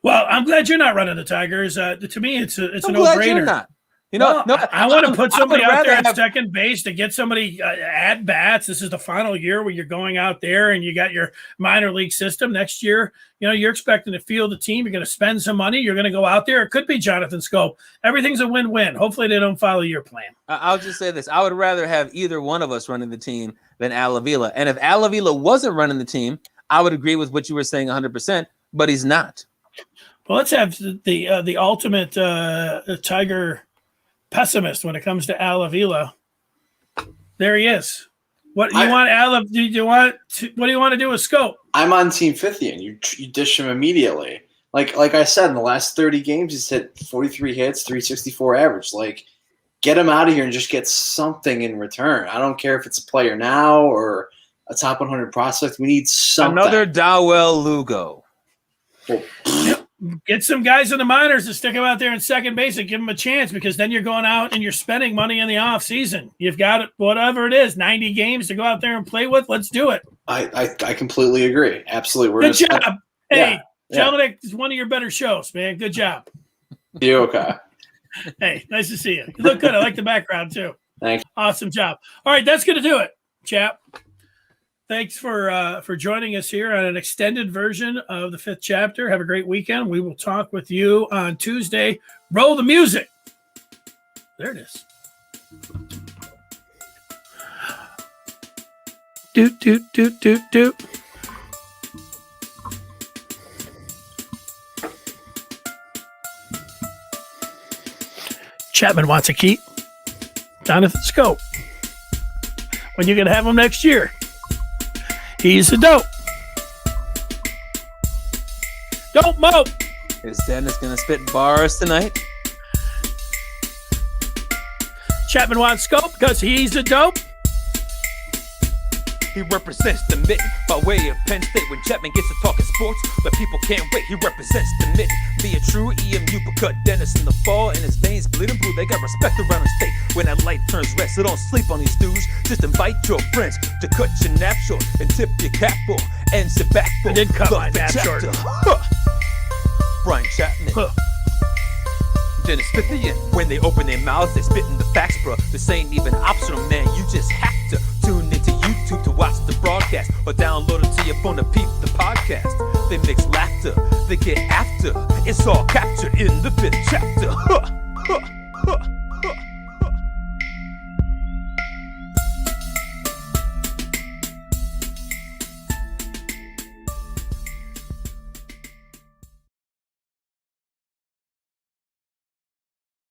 Well, I'm glad you're not running the Tigers. To me, it's a no-brainer. Glad you're not. I want to put somebody out there at second base to get somebody at bats. This is the final year where you're going out there and you got your minor league system. Next year, you're expecting to field the team. You're going to spend some money. You're going to go out there. It could be Jonathan Schoop. Everything's a win-win. Hopefully they don't follow your plan. I'll just say this. I would rather have either one of us running the team than Al Avila. And if Al Avila wasn't running the team, I would agree with what you were saying 100%, but he's not. Well, let's have the ultimate Tiger pessimist when it comes to Al Avila. There he is. What do you want to do with Schoop? I'm on Team Fithian. You dish him immediately. Like I said, in the last 30 games, he's hit 43 hits, 364 average. Like, get him out of here and just get something in return. I don't care if it's a player now or a top 100 prospect. We need something. Another Dawel Lugo. Well, get some guys in the minors to stick them out there in second base and give them a chance, because then you're going out and you're spending money in the off season. You've got it, whatever it is, 90 games to go out there and play with. Let's do it. I completely agree. Absolutely. Good job. Hey, Jelinek is one of your better shows, man. Good job. You okay? Hey, nice to see you. You look good. I like the background too. Thanks. Awesome job. All right, that's going to do it, chap. thanks for joining us here on an extended version of the fifth chapter. Have a great weekend. We will talk with you on Tuesday. Roll the music. There it is. Doot, doot, doot, doot, doot. Chapman wants a key. Jonathan Schoop. When you can have him next year. He's a dope. Don't mope. Is Dennis going to spit bars tonight? Chapman wants Schoop because he's a dope. He represents the mitten by way of Penn State. When Chapman gets to talking sports, but people can't wait. He represents the mitten. Be a true EMU, but cut Dennis in the fall, and his veins bleeding blue. They got respect around the state. When that light turns red, so don't sleep on these dudes. Just invite your friends to cut your nap short and tip your cap for and sit back for. I did cut my nap short. Brian Chapman. Dennis Fith again. When they open their mouths, they spit in the facts, bro. This ain't even optional, man. You just have to tune into YouTube to watch the broadcast or download it to your phone to peep the podcast. They mix laughter, they get after. It's all captured in the fifth chapter.